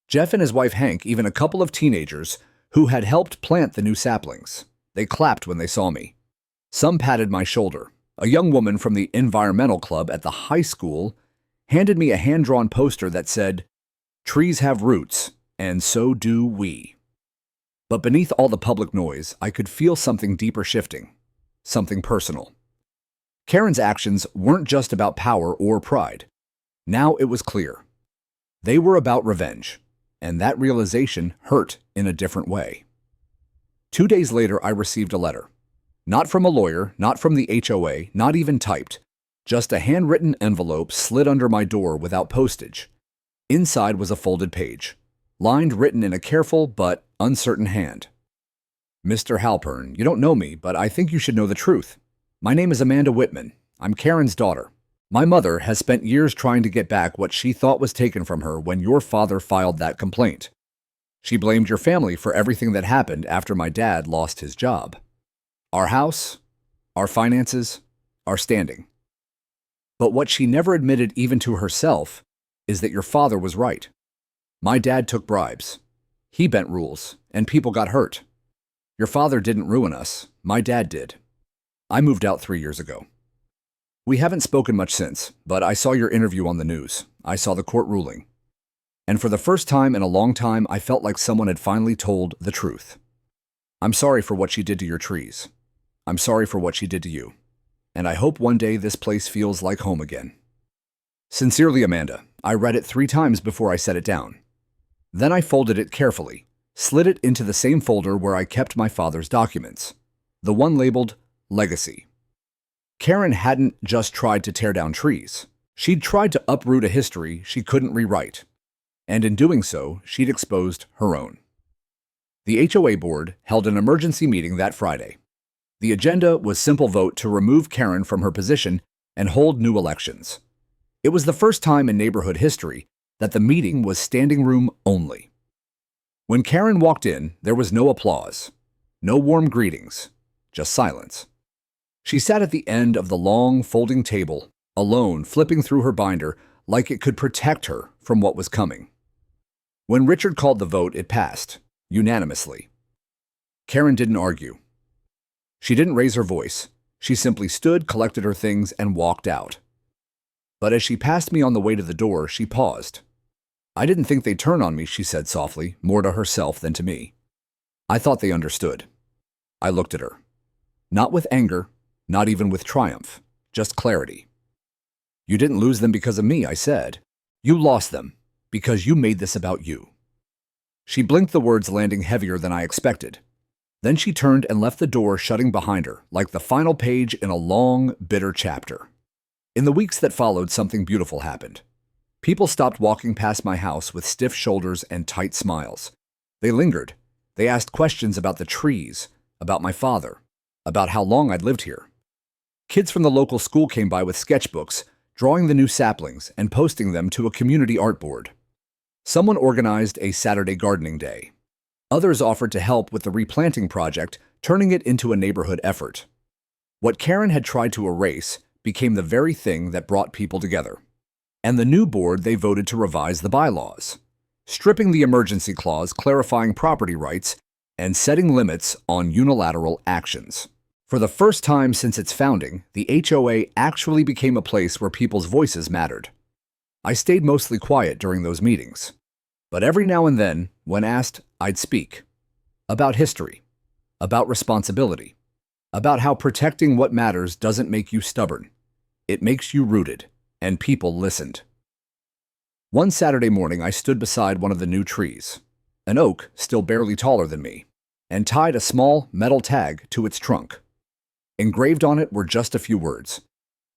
Jeff and his wife Hank, even a couple of teenagers who had helped plant the new saplings. They clapped when they saw me. Some patted my shoulder. A young woman from the environmental club at the high school handed me a hand-drawn poster that said, "Trees have roots, and so do we." But beneath all the public noise, I could feel something deeper shifting, something personal. Karen's actions weren't just about power or pride. Now it was clear. They were about revenge, and that realization hurt in a different way. 2 days later, I received a letter. Not from a lawyer, not from the HOA, not even typed. Just a handwritten envelope slid under my door without postage. Inside was a folded page, lined, written in a careful but uncertain hand. "Mr. Halpern, you don't know me, but I think you should know the truth. My name is Amanda Whitman. I'm Karen's daughter. My mother has spent years trying to get back what she thought was taken from her when your father filed that complaint. She blamed your family for everything that happened after my dad lost his job. Our house, our finances, our standing. But what she never admitted even to herself is that your father was right. My dad took bribes. He bent rules, and people got hurt. Your father didn't ruin us. My dad did. I moved out 3 years ago. We haven't spoken much since, but I saw your interview on the news. I saw the court ruling. And for the first time in a long time, I felt like someone had finally told the truth. I'm sorry for what she did to your trees. I'm sorry for what she did to you. And I hope one day this place feels like home again. Sincerely, Amanda." I read it 3 times before I set it down. Then I folded it carefully, slid it into the same folder where I kept my father's documents, the one labeled Legacy. Karen hadn't just tried to tear down trees. She'd tried to uproot a history she couldn't rewrite. And in doing so, she'd exposed her own. The HOA board held an emergency meeting that Friday. The agenda was simple vote to remove Karen from her position and hold new elections. It was the first time in neighborhood history that the meeting was standing room only. When Karen walked in, there was no applause, no warm greetings, just silence. She sat at the end of the long, folding table, alone, flipping through her binder like it could protect her from what was coming. When Richard called the vote, it passed, unanimously. Karen didn't argue. She didn't raise her voice. She simply stood, collected her things, and walked out. But as she passed me on the way to the door, she paused. "I didn't think they'd turn on me," she said softly, more to herself than to me. I thought they understood. I looked at her. Not with anger, not even with triumph, just clarity. "You didn't lose them because of me," I said. "You lost them because you made this about you." She blinked, the words landing heavier than I expected. Then she turned and left the door, shutting behind her, like the final page in a long, bitter chapter. In the weeks that followed, something beautiful happened. People stopped walking past my house with stiff shoulders and tight smiles. They lingered. They asked questions about the trees, about my father, about how long I'd lived here. Kids from the local school came by with sketchbooks, drawing the new saplings and posting them to a community art board. Someone organized a Saturday gardening day. Others offered to help with the replanting project, turning it into a neighborhood effort. What Karen had tried to erase became the very thing that brought people together. And the new board, they voted to revise the bylaws, stripping the emergency clause, clarifying property rights, and setting limits on unilateral actions. For the first time since its founding, the HOA actually became a place where people's voices mattered. I stayed mostly quiet during those meetings. But every now and then, when asked, I'd speak. About history. About responsibility. About how protecting what matters doesn't make you stubborn. It makes you rooted. And people listened. One Saturday morning, I stood beside one of the new trees, an oak still barely taller than me, and tied a small metal tag to its trunk. Engraved on it were just a few words,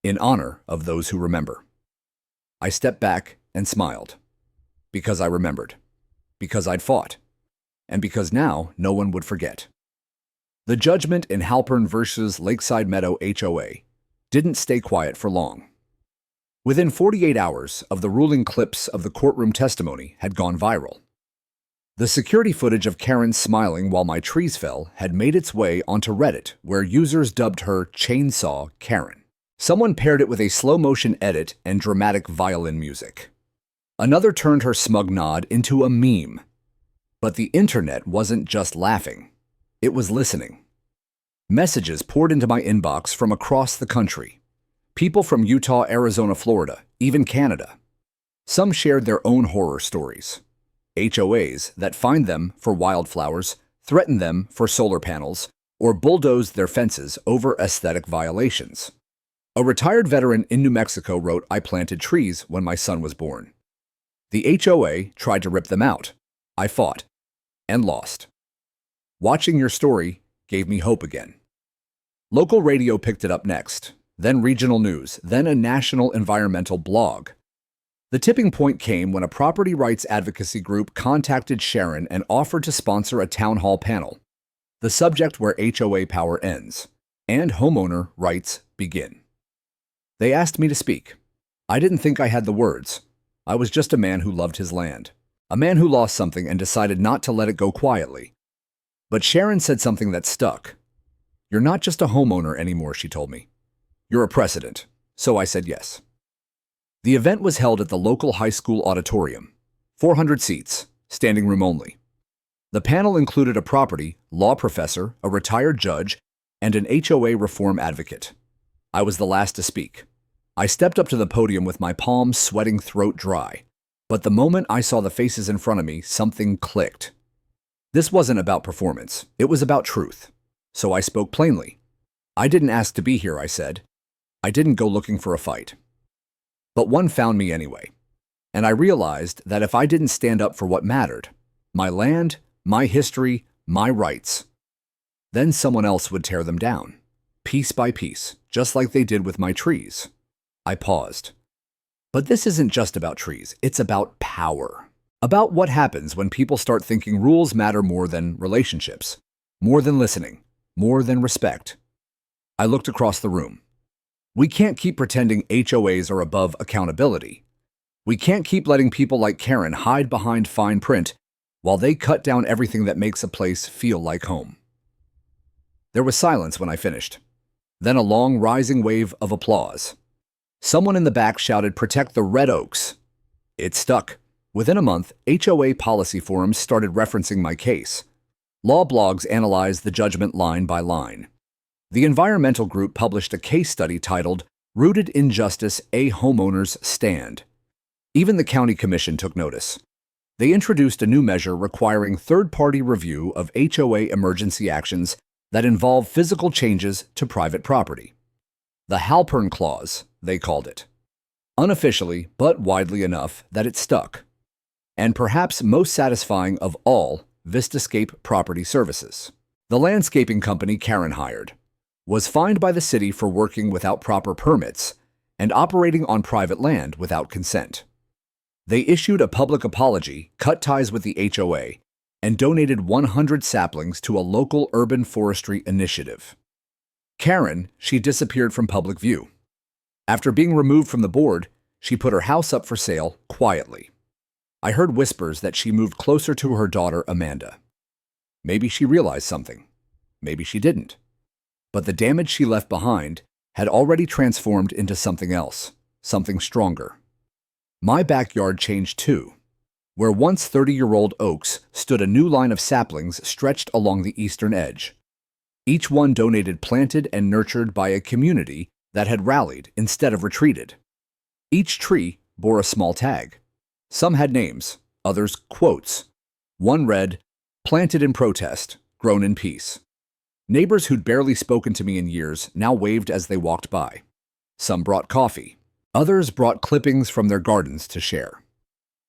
"In honor of those who remember." I stepped back and smiled. Because I remembered. Because I'd fought. And because now no one would forget. The judgment in Halpern versus Lakeside Meadow HOA didn't stay quiet for long. Within 48 hours of the ruling, clips of the courtroom testimony had gone viral. The security footage of Karen smiling while my trees fell had made its way onto Reddit, where users dubbed her Chainsaw Karen. Someone paired it with a slow-motion edit and dramatic violin music. Another turned her smug nod into a meme. But the internet wasn't just laughing. It was listening. Messages poured into my inbox from across the country. People from Utah, Arizona, Florida, even Canada. Some shared their own horror stories. HOAs that fined them for wildflowers, threatened them for solar panels, or bulldozed their fences over aesthetic violations. A retired veteran in New Mexico wrote, "I planted trees when my son was born." The HOA tried to rip them out. I fought and lost. Watching your story gave me hope again. Local radio picked it up next, then regional news, then a national environmental blog. The tipping point came when a property rights advocacy group contacted Sharon and offered to sponsor a town hall panel, the subject where HOA power ends and homeowner rights begin. They asked me to speak. I didn't think I had the words. I was just a man who loved his land, a man who lost something and decided not to let it go quietly. But Sharon said something that stuck. "You're not just a homeowner anymore," she told me. "You're a precedent." So I said yes. The event was held at the local high school auditorium, 400 seats, standing room only. The panel included a property law professor, a retired judge, and an HOA reform advocate. I was the last to speak. I stepped up to the podium with my palms sweating, throat dry. But the moment I saw the faces in front of me, something clicked. This wasn't about performance. It was about truth. So I spoke plainly. "I didn't ask to be here," I said. "I didn't go looking for a fight." But one found me anyway. And I realized that if I didn't stand up for what mattered, my land, my history, my rights, then someone else would tear them down, piece by piece, just like they did with my trees. I paused. But this isn't just about trees, it's about power. About what happens when people start thinking rules matter more than relationships, more than listening, more than respect. I looked across the room. We can't keep pretending HOAs are above accountability. We can't keep letting people like Karen hide behind fine print while they cut down everything that makes a place feel like home. There was silence when I finished. Then a long rising wave of applause. Someone in the back shouted, "Protect the red oaks." It stuck. Within a month, HOA policy forums started referencing my case. Law blogs analyzed the judgment line by line. The environmental group published a case study titled Rooted in Justice, a Homeowner's Stand. Even the county commission took notice. They introduced a new measure requiring third-party review of HOA emergency actions that involve physical changes to private property. The Halpern Clause, they called it. Unofficially, but widely enough that it stuck. And perhaps most satisfying of all, Vistascape Property Services. The landscaping company Karen hired was fined by the city for working without proper permits and operating on private land without consent. They issued a public apology, cut ties with the HOA, and donated 100 saplings to a local urban forestry initiative. Karen, she disappeared from public view. After being removed from the board, she put her house up for sale quietly. I heard whispers that she moved closer to her daughter, Amanda. Maybe she realized something. Maybe she didn't. But the damage she left behind had already transformed into something else, something stronger. My backyard changed too. Where once 30-year-old oaks stood a new line of saplings stretched along the eastern edge. Each one donated, planted, and nurtured by a community that had rallied instead of retreated. Each tree bore a small tag. Some had names, others quotes. One read, "Planted in protest, grown in peace." Neighbors who'd barely spoken to me in years now waved as they walked by. Some brought coffee. Others brought clippings from their gardens to share.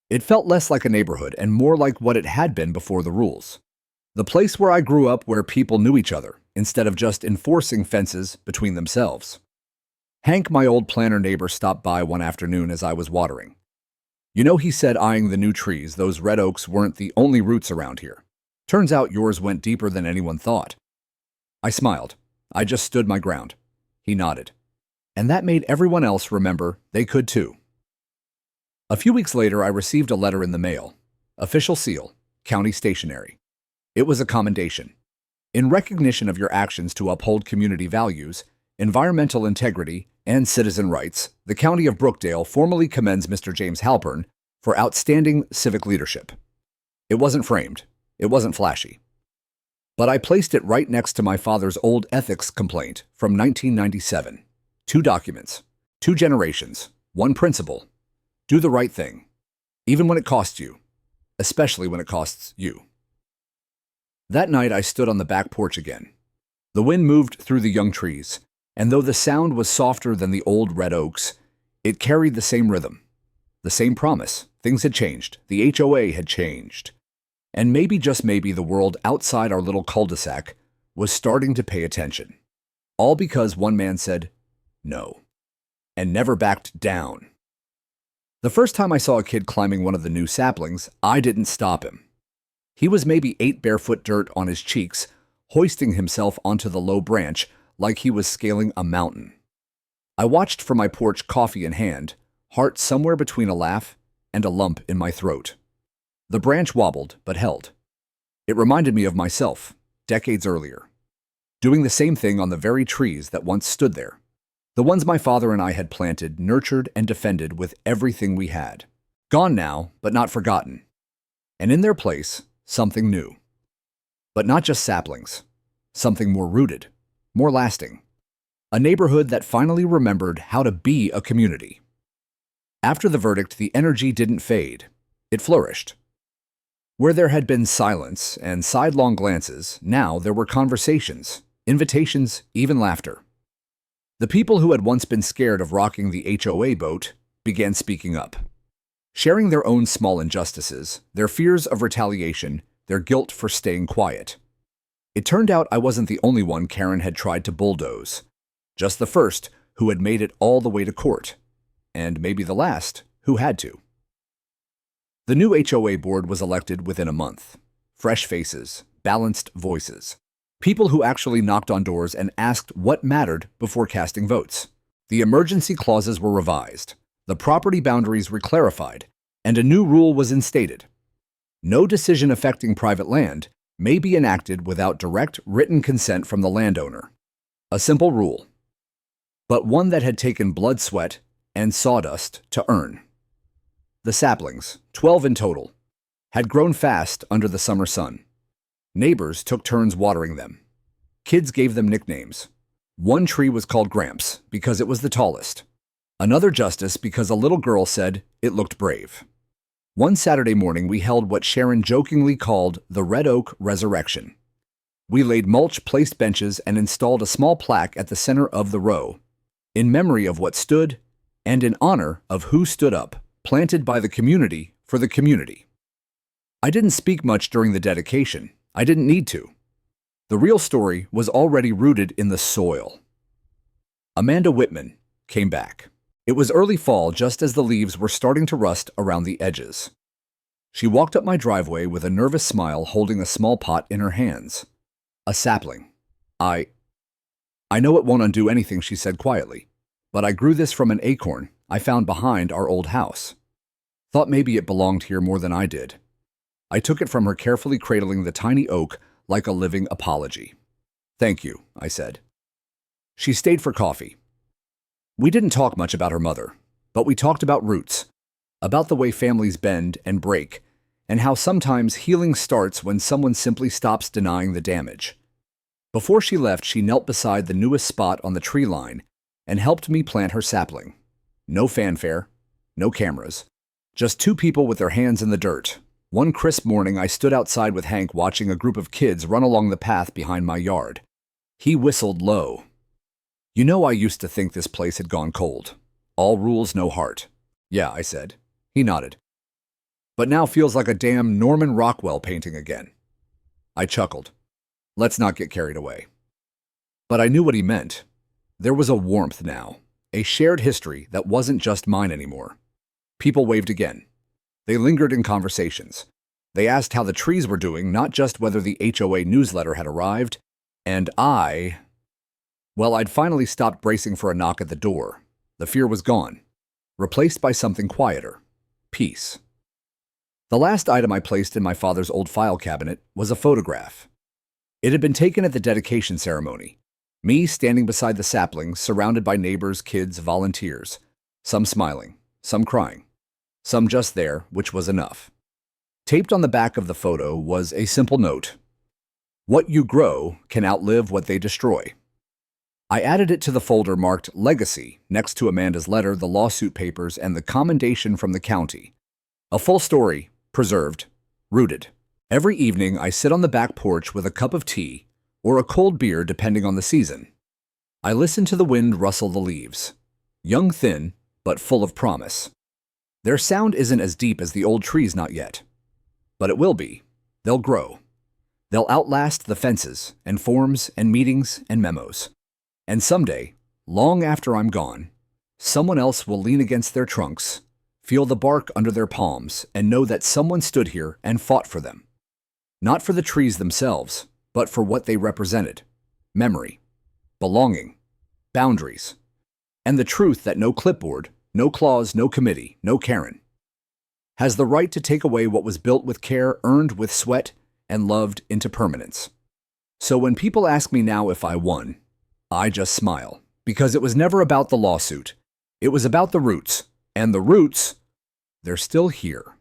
It felt less like a neighborhood and more like what it had been before the rules. The place where I grew up, where people knew each other instead of just enforcing fences between themselves. Hank, my old planter neighbor, stopped by one afternoon as I was watering. "You know," he said, eyeing the new trees, "those red oaks weren't the only roots around here. Turns out yours went deeper than anyone thought." I smiled. I just stood my ground. He nodded. And that made everyone else remember they could too. A few weeks later, I received a letter in the mail. Official seal, county stationery. It was a commendation. In recognition of your actions to uphold community values, environmental integrity, and citizen rights, the County of Brookdale formally commends Mr. James Halpern for outstanding civic leadership. It wasn't framed. It wasn't flashy. But I placed it right next to my father's old ethics complaint from 1997. 2 documents, 2 generations, 1 principle. Do the right thing, even when it costs you, especially when it costs you. That night I stood on the back porch again. The wind moved through the young trees, and though the sound was softer than the old red oaks, it carried the same rhythm, the same promise. Things had changed. The HOA had changed. And maybe, just maybe, the world outside our little cul-de-sac was starting to pay attention. All because one man said no, and never backed down. The first time I saw a kid climbing one of the new saplings, I didn't stop him. He was maybe 8 barefoot dirt on his cheeks, hoisting himself onto the low branch like he was scaling a mountain. I watched from my porch, coffee in hand, heart somewhere between a laugh and a lump in my throat. The branch wobbled, but held. It reminded me of myself, decades earlier, doing the same thing on the very trees that once stood there. The ones my father and I had planted, nurtured, and defended with everything we had. Gone now, but not forgotten. And in their place, something new. But not just saplings. Something more rooted, more lasting. A neighborhood that finally remembered how to be a community. After the verdict, the energy didn't fade. It flourished. Where there had been silence and sidelong glances, now there were conversations, invitations, even laughter. The people who had once been scared of rocking the HOA boat began speaking up, sharing their own small injustices, their fears of retaliation, their guilt for staying quiet. It turned out I wasn't the only one Karen had tried to bulldoze, just the first who had made it all the way to court, and maybe the last who had to. The new HOA board was elected within a month. Fresh faces, balanced voices. People who actually knocked on doors and asked what mattered before casting votes. The emergency clauses were revised, the property boundaries reclarified, and a new rule was instated. No decision affecting private land may be enacted without direct written consent from the landowner. A simple rule, but one that had taken blood, sweat, and sawdust to earn. The saplings, 12 in total, had grown fast under the summer sun. Neighbors took turns watering them. Kids gave them nicknames. One tree was called Gramps because it was the tallest. Another Justice because a little girl said it looked brave. One Saturday morning, we held what Sharon jokingly called the Red Oak Resurrection. We laid mulch, placed benches, and installed a small plaque at the center of the row, in memory of what stood and in honor of who stood up, planted by the community for the community. I didn't speak much during the dedication. I didn't need to. The real story was already rooted in the soil. Amanda Whitman came back. It was early fall, just as the leaves were starting to rust around the edges. She walked up my driveway with a nervous smile, holding a small pot in her hands. A sapling. I know it won't undo anything, she said quietly, but I grew this from an acorn I found behind our old house. Thought maybe it belonged here more than I did. I took it from her, carefully cradling the tiny oak like a living apology. Thank you, I said. She stayed for coffee. We didn't talk much about her mother, but we talked about roots, about the way families bend and break, and how sometimes healing starts when someone simply stops denying the damage. Before she left, she knelt beside the newest spot on the tree line and helped me plant her sapling. No fanfare, no cameras, just two people with their hands in the dirt. One crisp morning, I stood outside with Hank watching a group of kids run along the path behind my yard. He whistled low. You know, I used to think this place had gone cold. All rules, no heart. Yeah, I said. He nodded. But now feels like a damn Norman Rockwell painting again. I chuckled. Let's not get carried away. But I knew what he meant. There was a warmth now, a shared history that wasn't just mine anymore. People waved again. They lingered in conversations. They asked how the trees were doing, not just whether the HOA newsletter had arrived. And well, I'd finally stopped bracing for a knock at the door. The fear was gone, replaced by something quieter. Peace. The last item I placed in my father's old file cabinet was a photograph. It had been taken at the dedication ceremony. Me standing beside the sapling, surrounded by neighbors, kids, volunteers. Some smiling, some crying, some just there, which was enough. Taped on the back of the photo was a simple note. What you grow can outlive what they destroy. I added it to the folder marked Legacy next to Amanda's letter, the lawsuit papers, and the commendation from the county. A full story, preserved, rooted. Every evening, I sit on the back porch with a cup of tea or a cold beer, depending on the season. I listen to the wind rustle the leaves, young, thin, but full of promise. Their sound isn't as deep as the old trees, not yet. But it will be. They'll grow. They'll outlast the fences and forms and meetings and memos. And someday, long after I'm gone, someone else will lean against their trunks, feel the bark under their palms, and know that someone stood here and fought for them. Not for the trees themselves, but for what they represented. Memory, belonging, boundaries, and the truth that no clipboard, no clause, no committee, no Karen has the right to take away what was built with care, earned with sweat, and loved into permanence. So when people ask me now if I won, I just smile, because it was never about the lawsuit. It was about the roots, and the roots, they're still here.